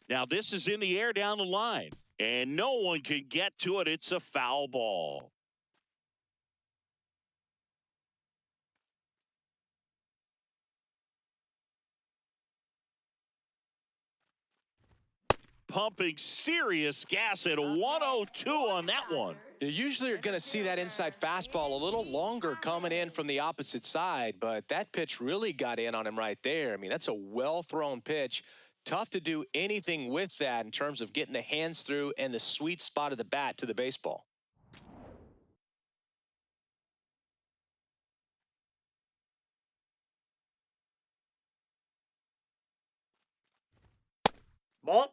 Now this is in the air down the line, and no one can get to it. It's a foul ball. Pumping serious gas at 102 on that one. You usually are going to see that inside fastball a little longer coming in from the opposite side, but that pitch really got in on him right there. I mean, that's a well-thrown pitch. Tough to do anything with that in terms of getting the hands through and the sweet spot of the bat to the baseball. Ball.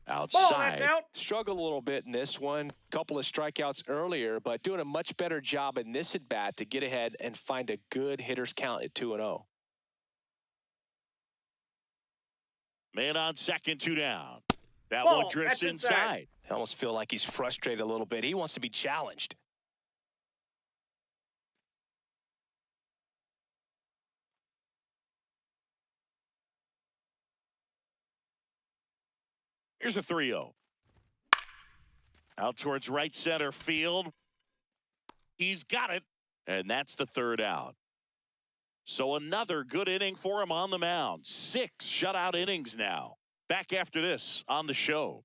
Ball, that's Outside. out. Struggled a little bit in this one. Couple of strikeouts earlier, but doing a much better job in this at bat to get ahead and find a good hitter's count at 2-0. Man on second, 2 down. That Ball, one drifts that's inside. inside. I almost feel like he's frustrated a little bit. He wants to be challenged. Here's a 3-0. Out towards right center field. He's got it, and that's the third out. So another good inning for him on the mound. 6 shutout innings now. Back after this on the show.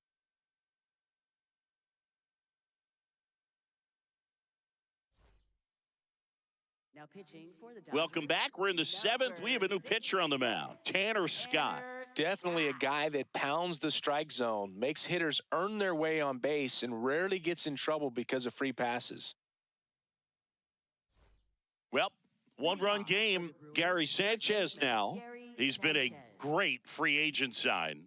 Now pitching for the Dodgers. Welcome back. We're in the 7th. We have a new pitcher on the mound, Tanner Scott. Definitely a guy that pounds the strike zone, makes hitters earn their way on base, and rarely gets in trouble because of free passes. Well, one-run game. Gary Sanchez now. He's been a great free agent sign.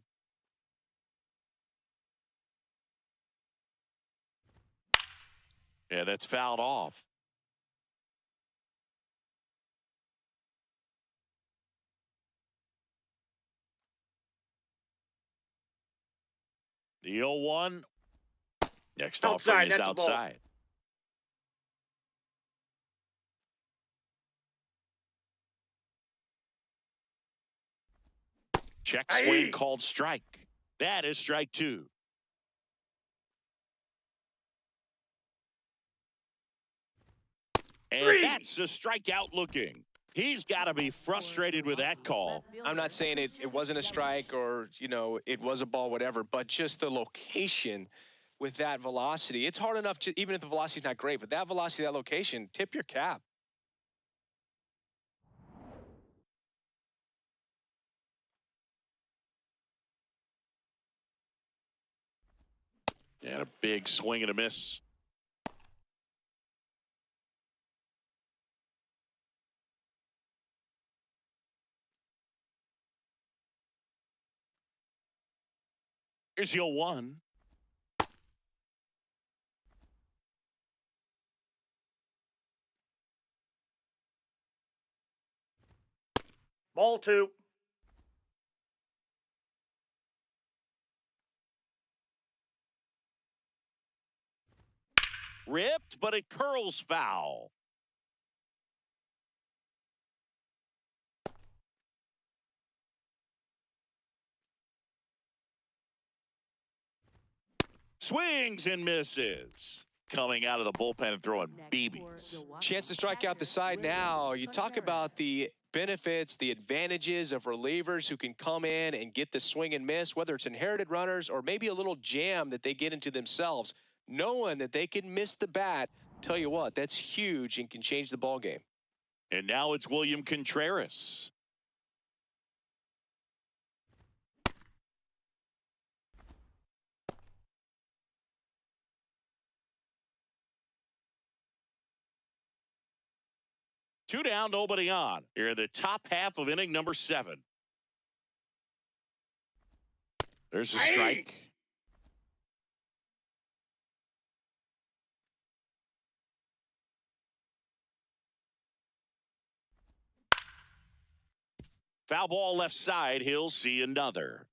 Yeah, that's fouled off. The 0-1. Next offering is That's a ball. outside. Check swing called strike. That is strike 2. And that's a strikeout looking. He's got to be frustrated with that call. I'm not saying it wasn't a strike or, you know, it was a ball, whatever, but just the location with that velocity. It's hard enough, to, even if the velocity's not great, but that velocity, that location, tip your cap. And a big swing and a miss. Here's the 0-1. Ball 2. Ripped, but it curls foul. Swings and misses. Coming out of the bullpen and throwing BBs. Chance to strike out the side now. You talk about the benefits, the advantages of relievers who can come in and get the swing and miss, whether it's inherited runners or maybe a little jam that they get into themselves. Knowing that they can miss the bat, tell you what, that's huge and can change the ball game. And now it's William Contreras. Two down, nobody on. Here in the top half of inning number 7. There's a strike. Foul ball left side. He'll see another.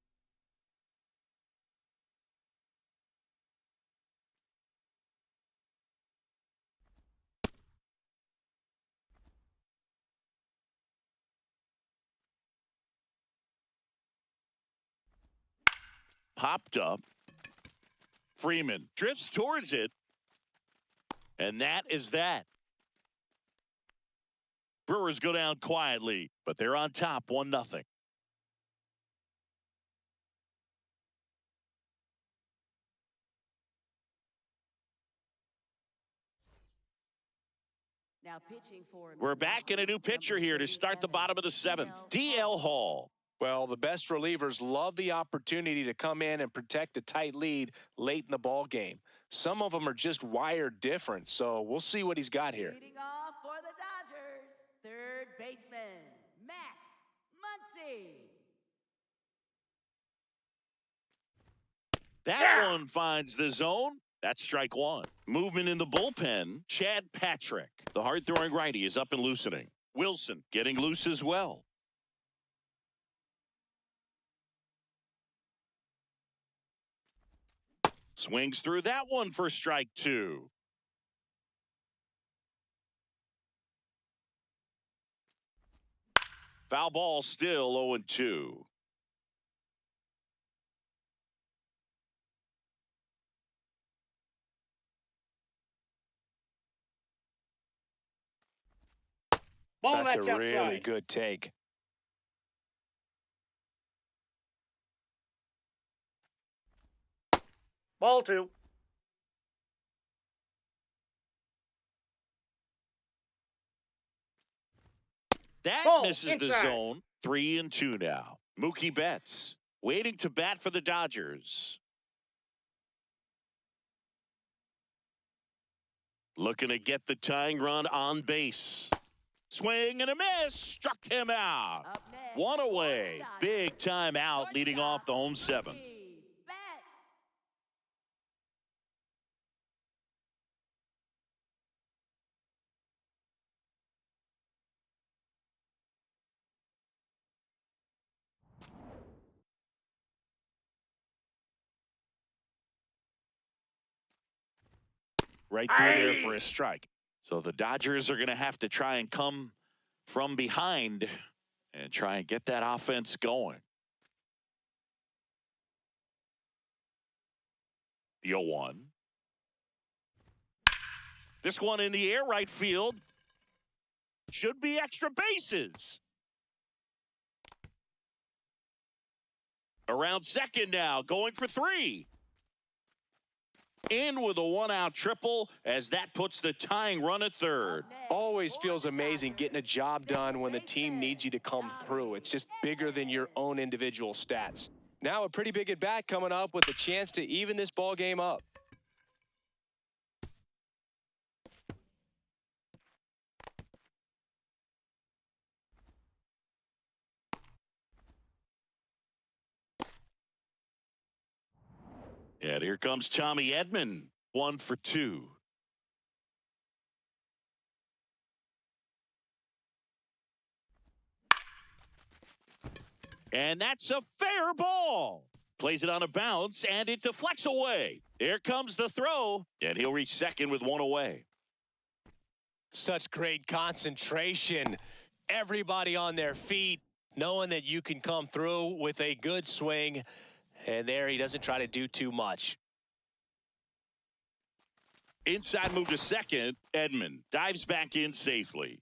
Popped up. Freeman drifts towards it. And that is that. Brewers go down quietly, but they're on top 1-0. Now pitching for We're back in a new pitcher here to start the bottom of the seventh. DL Hall. Well, the best relievers love the opportunity to come in and protect a tight lead late in the ball game. Some of them are just wired different, so we'll see what he's got here. Leading off for the Dodgers, third baseman, Max Muncy. That one finds the zone. That's strike one. Movement in the bullpen, Chad Patrick. The hard-throwing righty is up and loosening. Wilson getting loose as well. Swings through that one for strike two. Foul ball still 0-2. Ball, That's a really outside. good take. Ball two. That Ball misses the inside. zone. 3-2 now. Mookie Betts waiting to bat for the Dodgers. Looking to get the tying run on base. Swing and a miss. Struck him out. Up next, One away. Dodgers. Big time out leading off the home seventh. Mookie Betts. Right through there for a strike. So the Dodgers are going to have to try and come from behind and try and get that offense going. The 0-1. This one in the air, right field. Should be extra bases. Around second now, going for three. In with a one-out triple as that puts the tying run at third. Always feels amazing getting a job done when the team needs you to come through. It's just bigger than your own individual stats. Now a pretty big at-bat coming up with a chance to even this ball game up. And here comes Tommy Edman, 1 for 2. And that's a fair ball. Plays it on a bounce, and it deflects away. Here comes the throw, and he'll reach second with one away. Such great concentration. Everybody on their feet, knowing that you can come through with a good swing. And there he doesn't try to do too much. Inside move to second. Edman dives back in safely.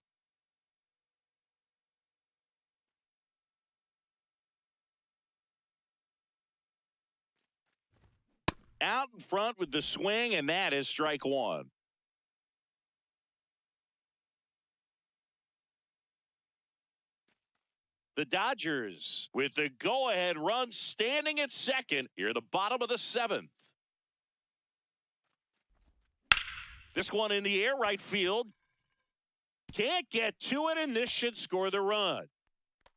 Out in front with the swing, and that is strike one. The Dodgers with the go-ahead run standing at second here, the bottom of the seventh. This one in the air, right field. Can't get to it, and this should score the run.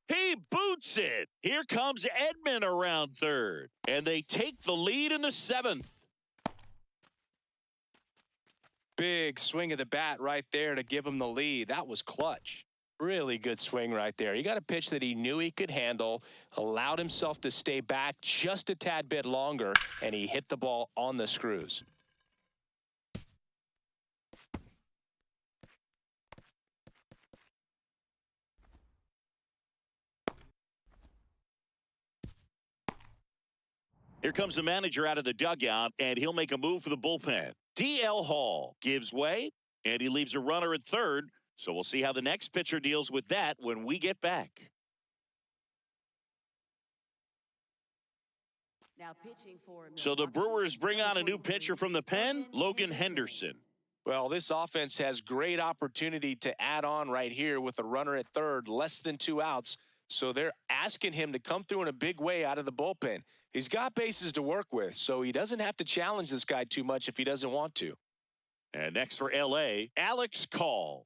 He boots it. Here comes Edman around third, and they take the lead in the seventh. Big swing of the bat right there to give him the lead. That was clutch. Really good swing right there. He got a pitch that he knew he could handle, allowed himself to stay back just a tad bit longer, and he hit the ball on the screws. Here comes the manager out of the dugout, and he'll make a move for the bullpen. DL Hall gives way, and he leaves a runner at third. So we'll see how the next pitcher deals with that when we get back. Now pitching for So the Milwaukee, Brewers bring on a new 2023, pitcher from the pen, Logan Henderson. Well, this offense has great opportunity to add on right here with a runner at third, less than 2 outs. So they're asking him to come through in a big way out of the bullpen. He's got bases to work with, so he doesn't have to challenge this guy too much if he doesn't want to. And next for L.A., Alex Call.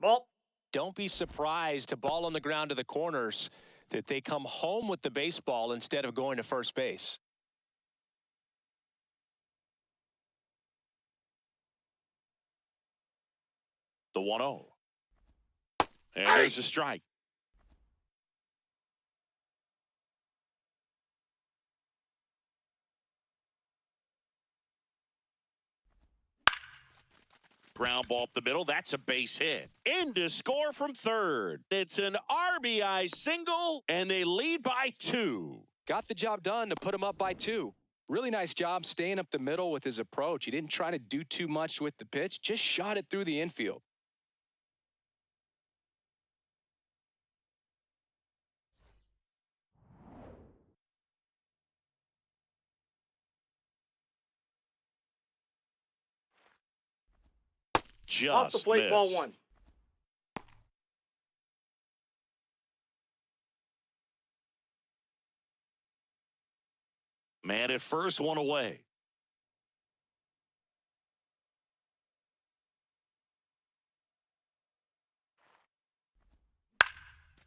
Ball. Don't be surprised to ball on the ground to the corners that they come home with the baseball instead of going to first base. The 1-0. And there's a strike. Ground ball up the middle. That's a base hit. In to score from third. It's an RBI single, and they lead by 2. Got the job done to put him up by 2. Really nice job staying up the middle with his approach. He didn't try to do too much with the pitch, just shot it through the infield. Just Off the plate, ball missed. 1. Man at first, 1 away.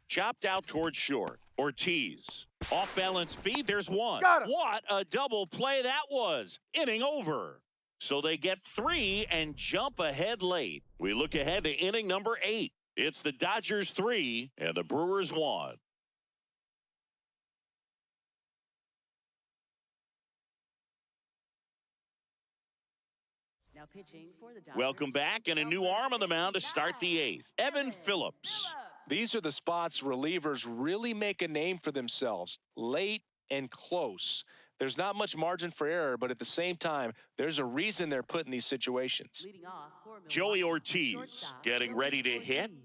Chopped out towards short. Ortiz. Off balance feed. There's 1. Got him. What a double play that was. Inning over. So they get 3 and jump ahead late. We look ahead to inning number 8. It's the Dodgers 3 and the Brewers 1. Now pitching for the Dodgers. Welcome back, and a new arm on the mound to start the 8th. Evan Phillips. These are the spots relievers really make a name for themselves. Late and close. There's not much margin for error, but at the same time, there's a reason they're put in these situations. Leading off for Joey Milwaukee, Ortiz shortstop, getting Joey ready to hit. Ortiz.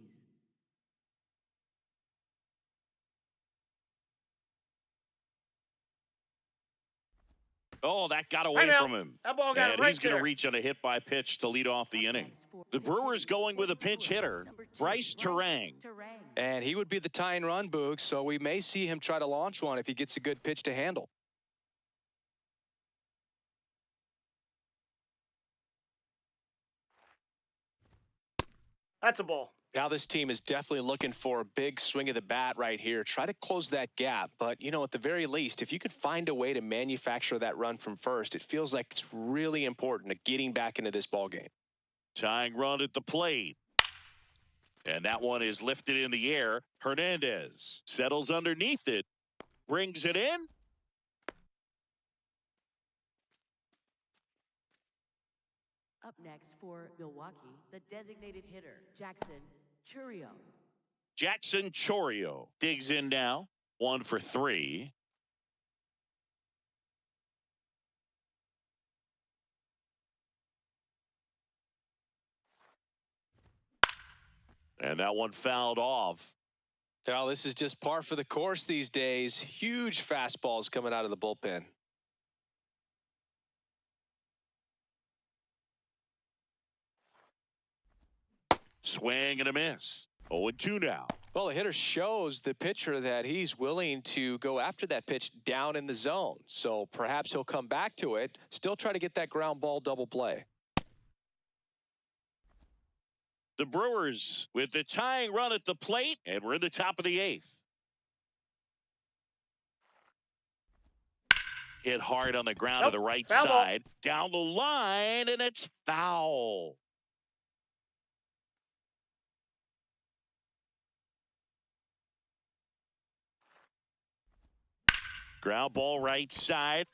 Oh, that got away Hey, now, from him. that ball got And right he's going to there. reach on a hit by pitch to lead off the inning. The Brewers going with a pinch hitter, Bryce Terang. And he would be the tying run, Boog, so we may see him try to launch one if he gets a good pitch to handle. That's a ball. Now this team is definitely looking for a big swing of the bat right here. Try to close that gap. But, you know, at the very least, if you could find a way to manufacture that run from first, it feels like it's really important to getting back into this ball game. Tying run at the plate. And that one is lifted in the air. Hernandez settles underneath it. Brings it in. Up next for Milwaukee, the designated hitter, Jackson Chourio. Jackson Chourio digs in now. 1 for 3. And that one fouled off. Now, this is just par for the course these days. Huge fastballs coming out of the bullpen. Swing and a miss. 0-2 now. Well, the hitter shows the pitcher that he's willing to go after that pitch down in the zone. So perhaps he'll come back to it, still try to get that ground ball double play. The Brewers with the tying run at the plate, and we're in the top of the 8th. Hit hard on the ground to the right Foul ball. side. Down the line, and it's foul. Ground ball right side.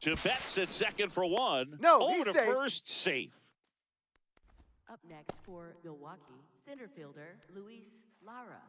To Betts at second for 1. No, over he's to safe. first, safe. Up next for Milwaukee, center fielder Luis Lara.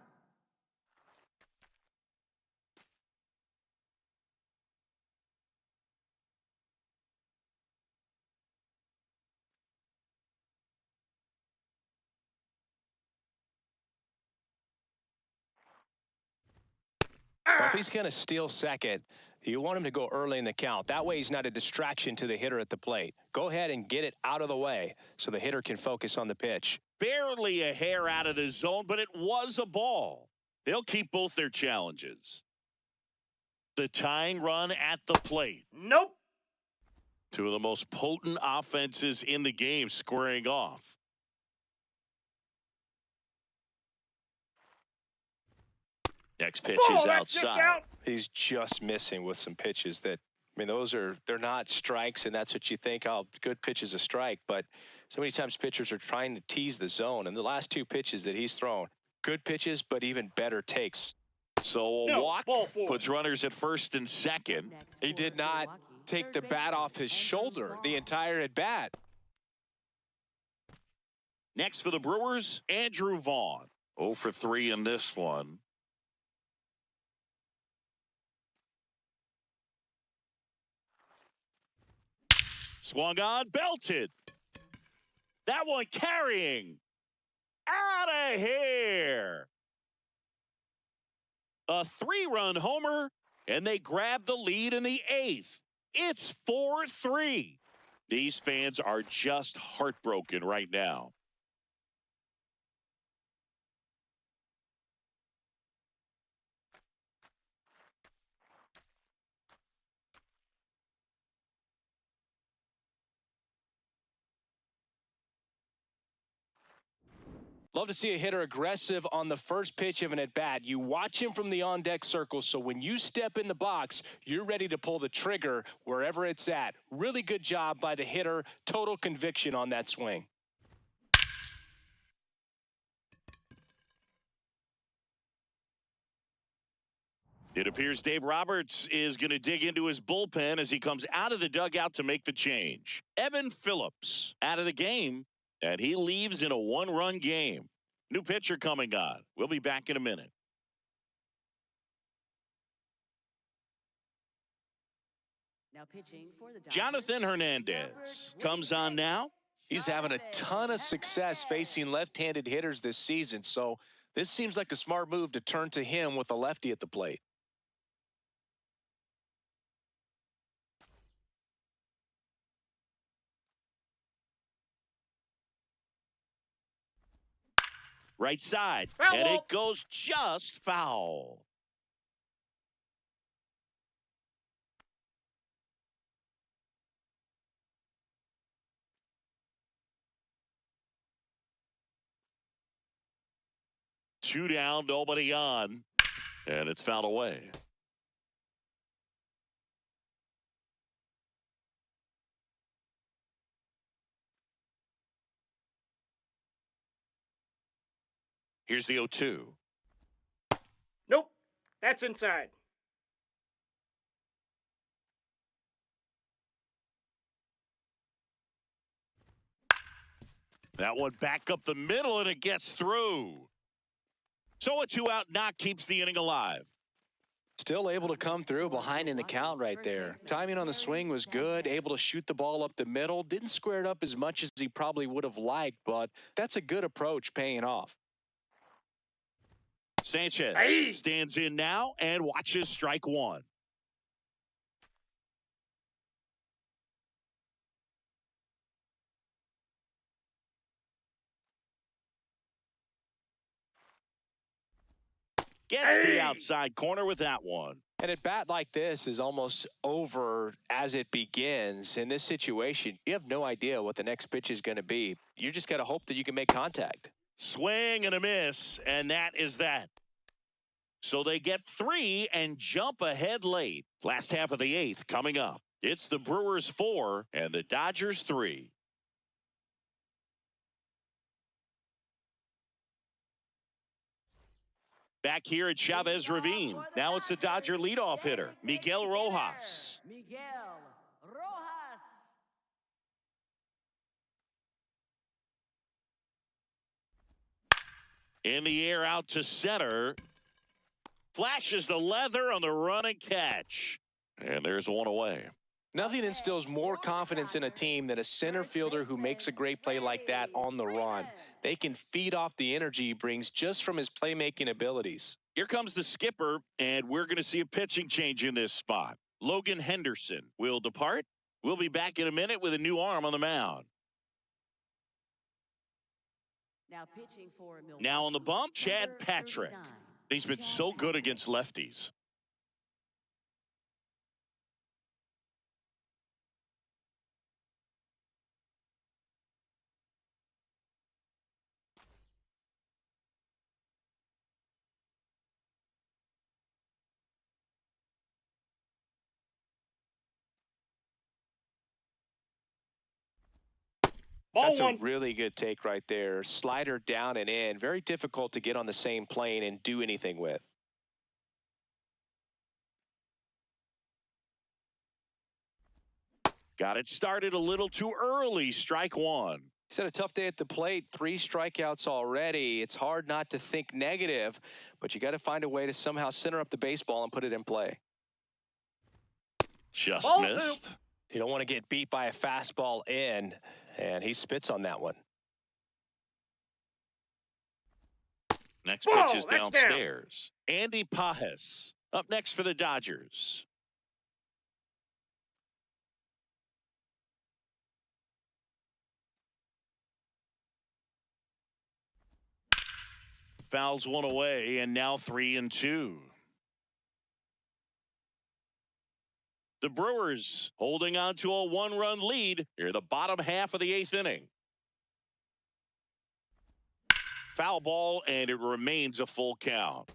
If he's going to steal second, you want him to go early in the count. That way he's not a distraction to the hitter at the plate. Go ahead and get it out of the way so the hitter can focus on the pitch. Barely a hair out of the zone, but it was a ball. They'll keep both their challenges. The tying run at the plate. Nope. Two of the most potent offenses in the game squaring off. Next pitch is That's just outside. out. He's just missing with some pitches that, I mean, they're not strikes, and that's what you think, oh, good pitch is a strike. But so many times pitchers are trying to tease the zone, and the last two pitches that he's thrown, good pitches, but even better takes. So a No, walk ball four. puts runners at first and second. He did not take the bat off his shoulder the entire at bat. Next for the Brewers, Andrew Vaughn. 0 for 3 in this one. Swung on, belted. That one carrying. Out of here. A 3-run homer, and they grab the lead in the 8th. It's 4-3. These fans are just heartbroken right now. Love to see a hitter aggressive on the first pitch of an at-bat. You watch him from the on-deck circle, so when you step in the box, you're ready to pull the trigger wherever it's at. Really good job by the hitter. Total conviction on that swing. It appears Dave Roberts is going to dig into his bullpen as he comes out of the dugout to make the change. Evan Phillips out of the game, and he leaves in a 1-run game. New pitcher coming on. We'll be back in a minute. Now pitching for the Dodgers, Jonathan Hernandez comes on now. He's having a ton of success facing left-handed hitters this season, so this seems like a smart move to turn to him with a lefty at the plate. Right side. Foul And ball. it goes just foul. Two down, nobody on. And it's fouled away. Here's the 0-2. Nope. That's inside. That one back up the middle, and it gets through. So a 2-out knock keeps the inning alive. Still able to come through behind in the count right there. Timing on the swing was good, able to shoot the ball up the middle. Didn't square it up as much as he probably would have liked, but that's a good approach paying off. Sanchez Hey. stands in now and watches strike one. Gets the Hey. outside corner with that one. And at bat like this is almost over as it begins. In this situation, you have no idea what the next pitch is going to be. You just got to hope that you can make contact. Swing and a miss, and that is that. So they get 3 and jump ahead late. Last half of the 8th coming up. It's the Brewers 4 and the Dodgers 3. Back here at Chavez Ravine. Now it's the Dodger leadoff hitter, Miguel Rojas. Miguel Rojas. In the air out to center. Flashes the leather on the run and catch. And there's one away. Nothing instills more confidence in a team than a center fielder who makes a great play like that on the run. They can feed off the energy he brings just from his playmaking abilities. Here comes the skipper, and we're going to see a pitching change in this spot. Logan Henderson will depart. We'll be back in a minute with a new arm on the mound. Now pitching for Milwaukee. Now on the bump, Chad number Patrick. 39, He's been Chad so good Patrick. against lefties. Ball That's a one. really good take right there. Slider down and in. Very difficult to get on the same plane and do anything with. Got it started a little too early. Strike one. He's had a tough day at the plate. 3 strikeouts already. It's hard not to think negative, but you got to find a way to somehow center up the baseball and put it in play. Just Ball missed. two. You don't want to get beat by a fastball in, and he spits on that one. Next Whoa, pitch is that's down. downstairs. Andy Pajes up next for the Dodgers. Fouls one away, and now 3-2. The Brewers holding on to a 1-run lead near the bottom half of the 8th inning. Foul ball, and it remains a full count.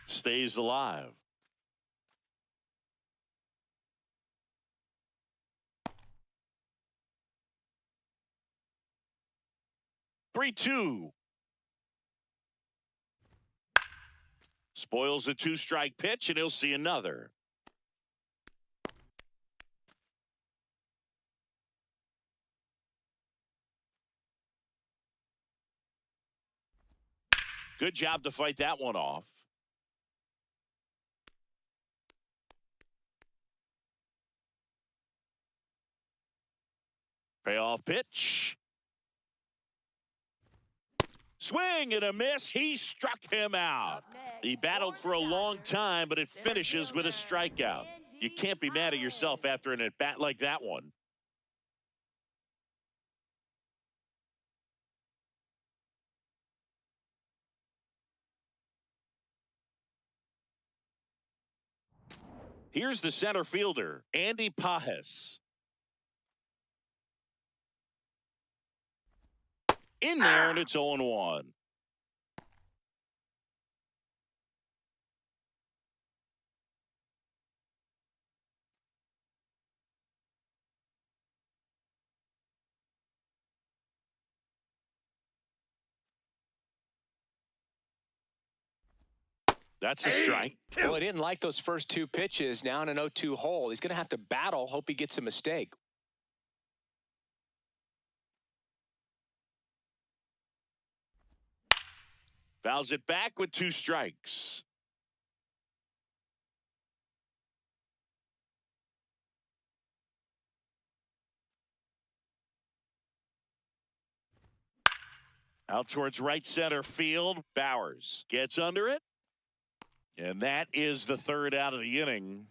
Stays alive. Three-two. Spoils the 2-strike pitch, and he'll see another. Good job to fight that one off. Payoff pitch. Swing and a miss. He struck him out. Up next, He battled for a long time, but it finishes with a strikeout. You can't be mad at yourself after an at-bat like that one. Here's the center fielder, Andy Pajes. In there, and it's 0-1. That's a strike. Well, he didn't like those first 2 pitches. Now in an 0-2 hole. He's going to have to battle. Hope he gets a mistake. Fouls it back with 2 strikes. Out towards right center field. Bowers gets under it. And that is the 3rd out of the inning.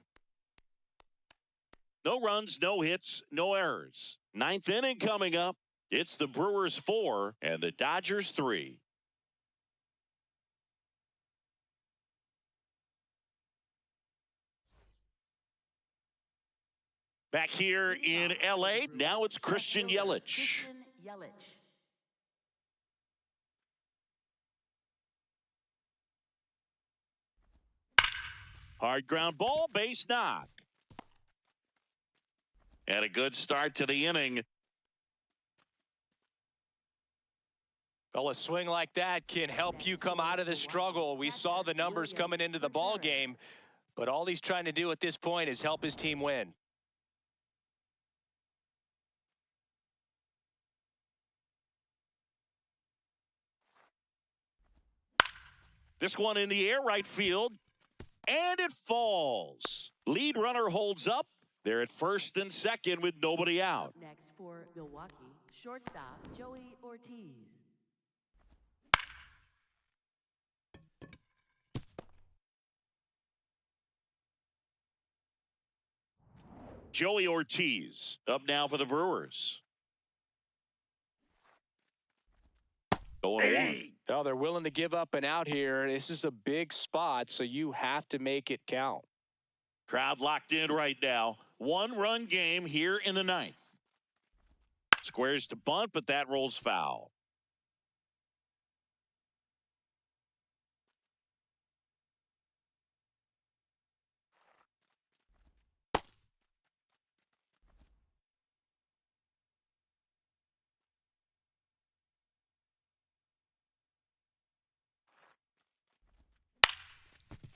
No runs, no hits, no errors. 9th inning coming up. It's the Brewers 4 and the Dodgers 3. Back here in L.A., now it's Christian Yelich. Christian Yelich. Hard ground ball, base knock. And a good start to the inning. Well, a swing like that can help you come out of the struggle. We saw the numbers coming into the ball game, but all he's trying to do at this point is help his team win. This one in the air, right field, and it falls. Lead runner holds up. They're at first and second with nobody out. Up next for Milwaukee, shortstop Joey Ortiz. Joey Ortiz up now for the Brewers. Going one. Oh, they're willing to give up and out here. This is a big spot, so you have to make it count. Crowd locked in right now. 1-run game here in the ninth. Squares to bunt, but that rolls foul.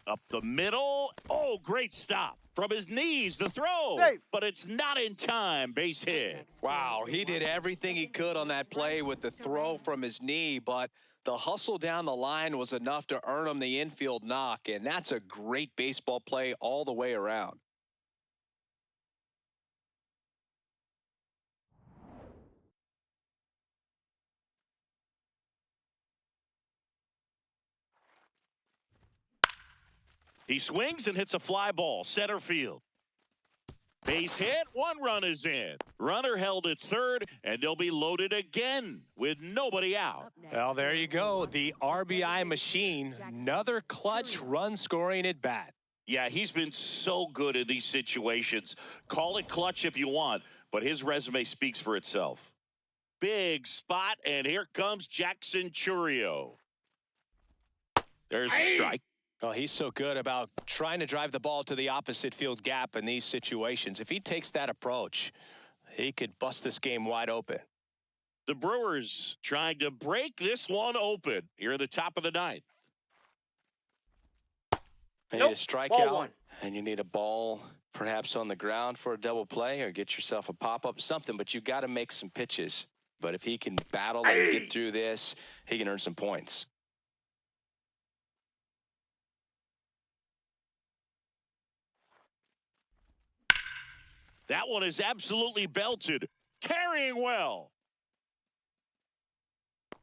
Up the middle. Oh, great stop. From his knees, the throw. Safe. But it's not in time. Base hit. Wow, he did everything he could on that play with the throw from his knee, but the hustle down the line was enough to earn him the infield knock, and that's a great baseball play all the way around. He swings and hits a fly ball. Center field. Base hit. 1 run is in. Runner held at third, and they'll be loaded again with nobody out. Well, there you go. The RBI machine. Another clutch run scoring at bat. Yeah, he's been so good in these situations. Call it clutch if you want, but his resume speaks for itself. Big spot, and here comes Jackson Churio. There's a strike. Oh, he's so good about trying to drive the ball to the opposite field gap in these situations. If he takes that approach, he could bust this game wide open. The Brewers trying to break this one open here at the top of the ninth. You Nope. need a strikeout, Ball one. and you need a ball perhaps on the ground for a double play or get yourself a pop-up, something, but you got to make some pitches. But if he can battle and get through this, he can earn some points. That one is absolutely belted. Carrying well.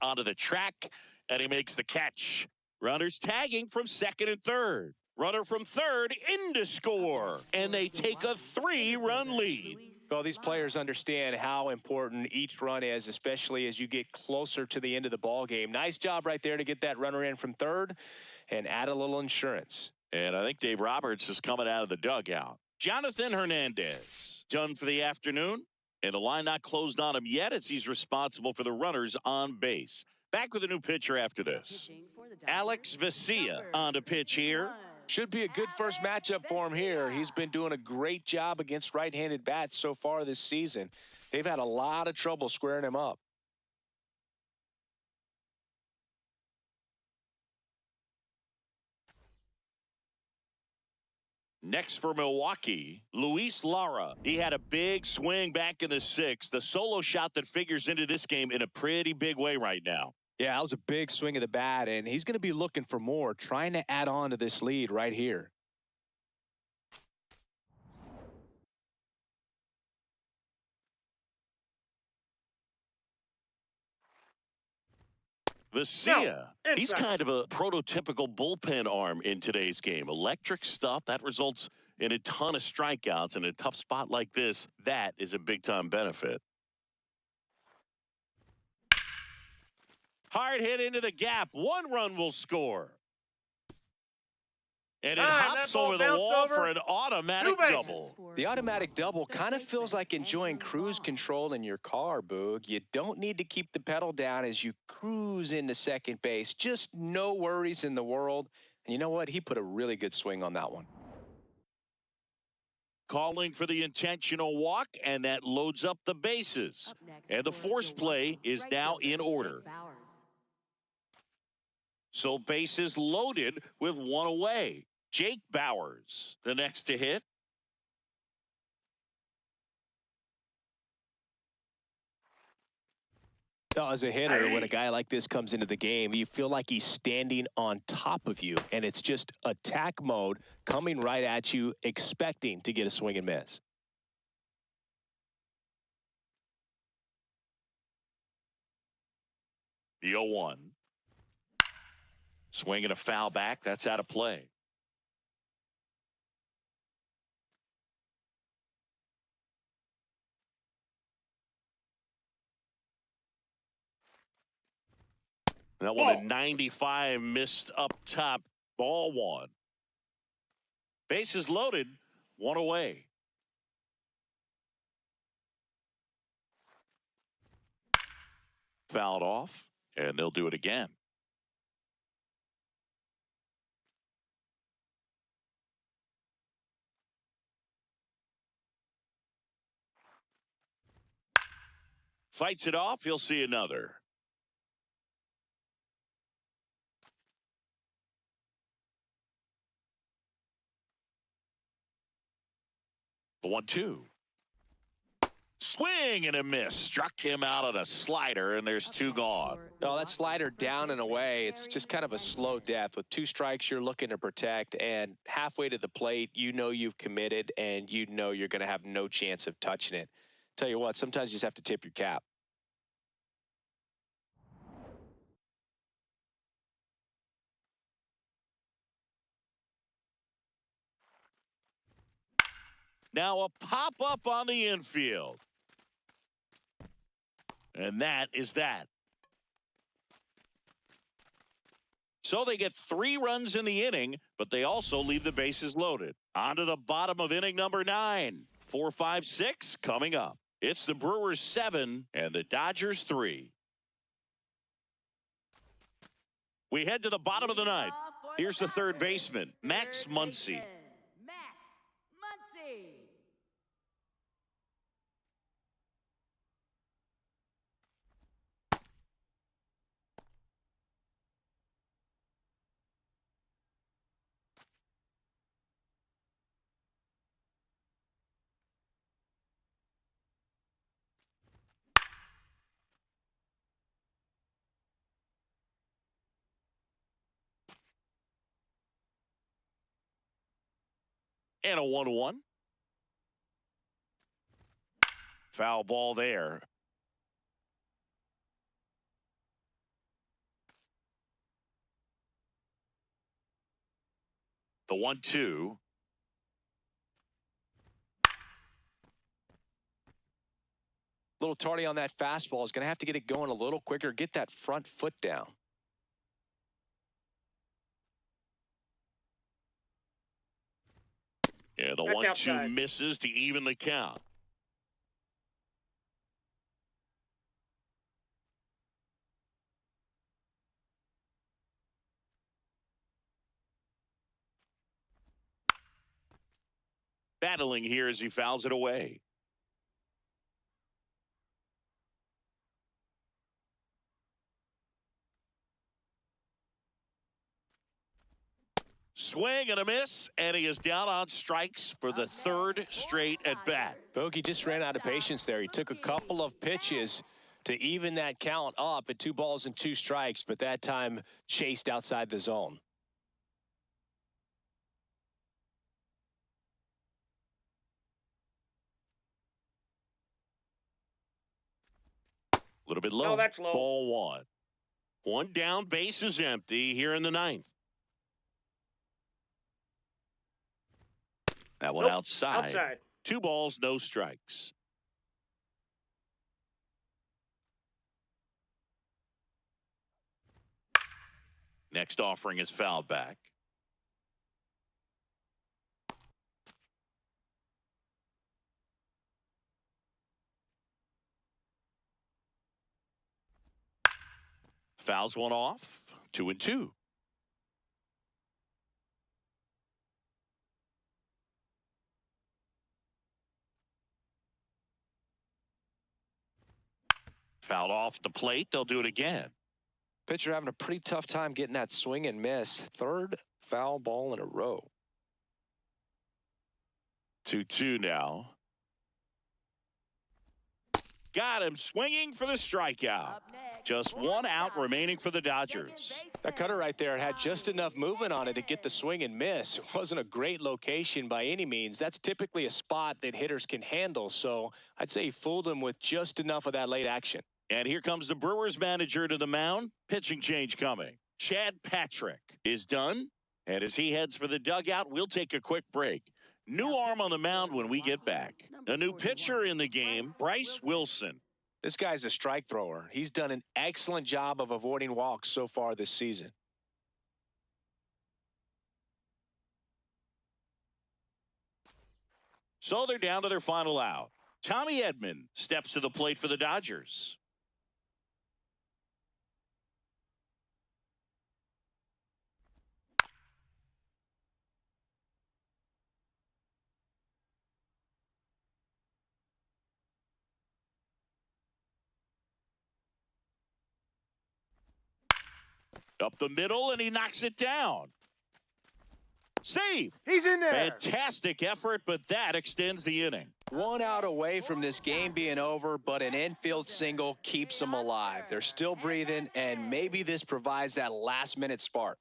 Onto the track, and he makes the catch. Runners tagging from second and third. Runner from third in to score. And they take a 3-run lead. Well, these players understand how important each run is, especially as you get closer to the end of the ball game. Nice job right there to get that runner in from third and add a little insurance. And I think Dave Roberts is coming out of the dugout. Jonathan Hernandez done for the afternoon, and the line not closed on him yet as he's responsible for the runners on base. Back with a new pitcher after this. Alex Vesia on to pitch here. Should be a good first matchup for him here. He's been doing a great job against right-handed bats so far this season. They've had a lot of trouble squaring him up. Next for Milwaukee, Luis Lara. He had a big swing back in the sixth. The solo shot that figures into this game in a pretty big way right now. Yeah, that was a big swing of the bat, and he's going to be looking for more, trying to add on to this lead right here. Vesia, No, he's inside. kind of a prototypical bullpen arm in today's game. Electric stuff that results in a ton of strikeouts. In a tough spot like this, that is a big-time benefit. Hard hit into the gap. 1 run will score. And it hops that ball over the bounced wall over. for an automatic Two bases. double. The automatic double kind of feels like enjoying cruise control in your car, Boog. You don't need to keep the pedal down as you cruise into second base. Just no worries in the world. And you know what? He put a really good swing on that one. Calling for the intentional walk, and that loads up the bases. And the force play is now in order. So bases loaded with 1 away. Jake Bowers, the next to hit. Now, as a hitter, when a guy like this comes into the game, you feel like he's standing on top of you, and it's just attack mode coming right at you, expecting to get a swing and miss. The 0-1. Swing and a foul back. That's out of play. That one at 95, missed up top. Ball one. Bases loaded, one away. Fouled off, and they'll do it again. Fights it off, you'll see another. The 1-2. Swing and a miss. Struck him out on a slider, and there's two gone. Oh, that slider down and away, it's just kind of a slow death. With two strikes, you're looking to protect, and halfway to the plate, you know you've committed, and you know you're going to have no chance of touching it. Tell you what, sometimes you just have to tip your cap. Now a pop-up on the infield. And that is that. So they get 3 runs in the inning, but they also leave the bases loaded. On to the bottom of inning number 9. 4, 5, 6 coming up. It's the Brewers 7 and the Dodgers 3. We head to the bottom of the 9th. Here's the third baseman, Max Muncy. Max Muncy. And a 1-1. Foul ball there. The 1-2. A little tardy on that fastball. Is going to have to get it going a little quicker, get that front foot down. Yeah, the 1-2 misses to even the count. Battling here as he fouls it away. Swing and a miss, and he is down on strikes for the 3rd straight at bat. Bogey just ran out of patience there. He took a couple of pitches to even that count up at 2 balls and 2 strikes, but that time chased outside the zone. A little bit low. No, that's low. Ball 1. 1 down, base is empty here in the 9th. That one outside. 2 balls, no strikes. Next offering is fouled back. Fouls one off. 2-2. Fouled off the plate. They'll do it again. Pitcher having a pretty tough time getting that swing and miss. 3rd foul ball in a row. 2-2 now. Got him swinging for the strikeout. Up next, Just one out remaining for the Dodgers. That cutter right there had just enough movement on it to get the swing and miss. It wasn't a great location by any means. That's typically a spot that hitters can handle, so I'd say he fooled him with just enough of that late action. And here comes the Brewers manager to the mound. Pitching change coming. Chad Patrick is done. And as he heads for the dugout, we'll take a quick break. New arm on the mound when we get back. A new pitcher in the game, Bryce Wilson. This guy's a strike thrower. He's done an excellent job of avoiding walks so far this season. So they're down to their final out. Tommy Edman steps to the plate for the Dodgers. Up the middle, and he knocks it down. Save. He's in there. Fantastic effort, but that extends the inning. 1 out away from this game being over, but an infield single keeps them alive. They're still breathing, and maybe this provides that last-minute spark.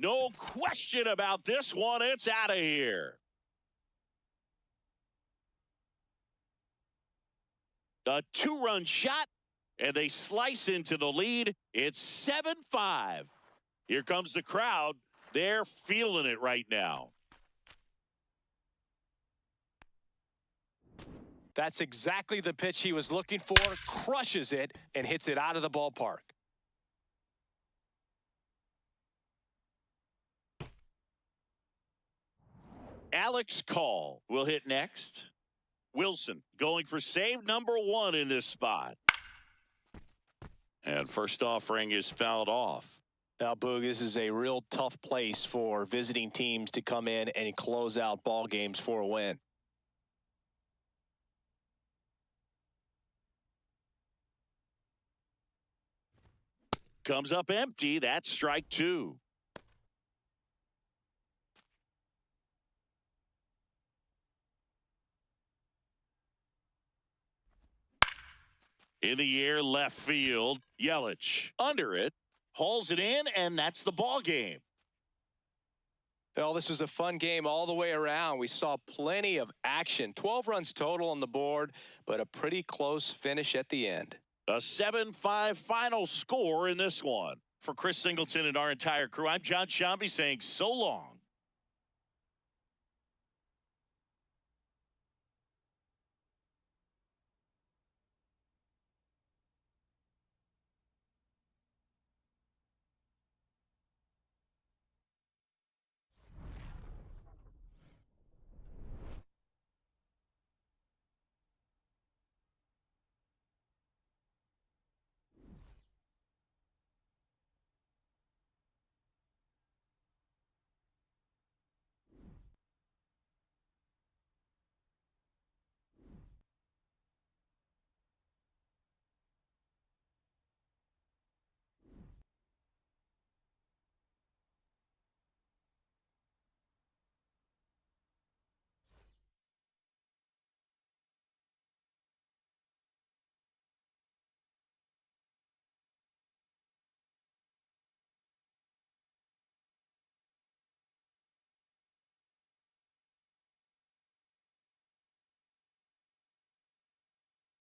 No question about this one. It's out of here. A 2-run shot, and they slice into the lead. It's 7-5. Here comes the crowd. They're feeling it right now. That's exactly the pitch he was looking for. Crushes it and hits it out of the ballpark. Alex Call will hit next. Wilson going for save number 1 in this spot. And first offering is fouled off. Now, Boog, this is a real tough place for visiting teams to come in and close out ball games for a win. Comes up empty. That's strike 2. In the air, left field. Yelich under it, hauls it in, and that's the ball game. Well, this was a fun game all the way around. We saw plenty of action. 12 runs total on the board, but a pretty close finish at the end. A 7-5 final score in this one. For Chris Singleton and our entire crew, I'm John Shambi saying so long.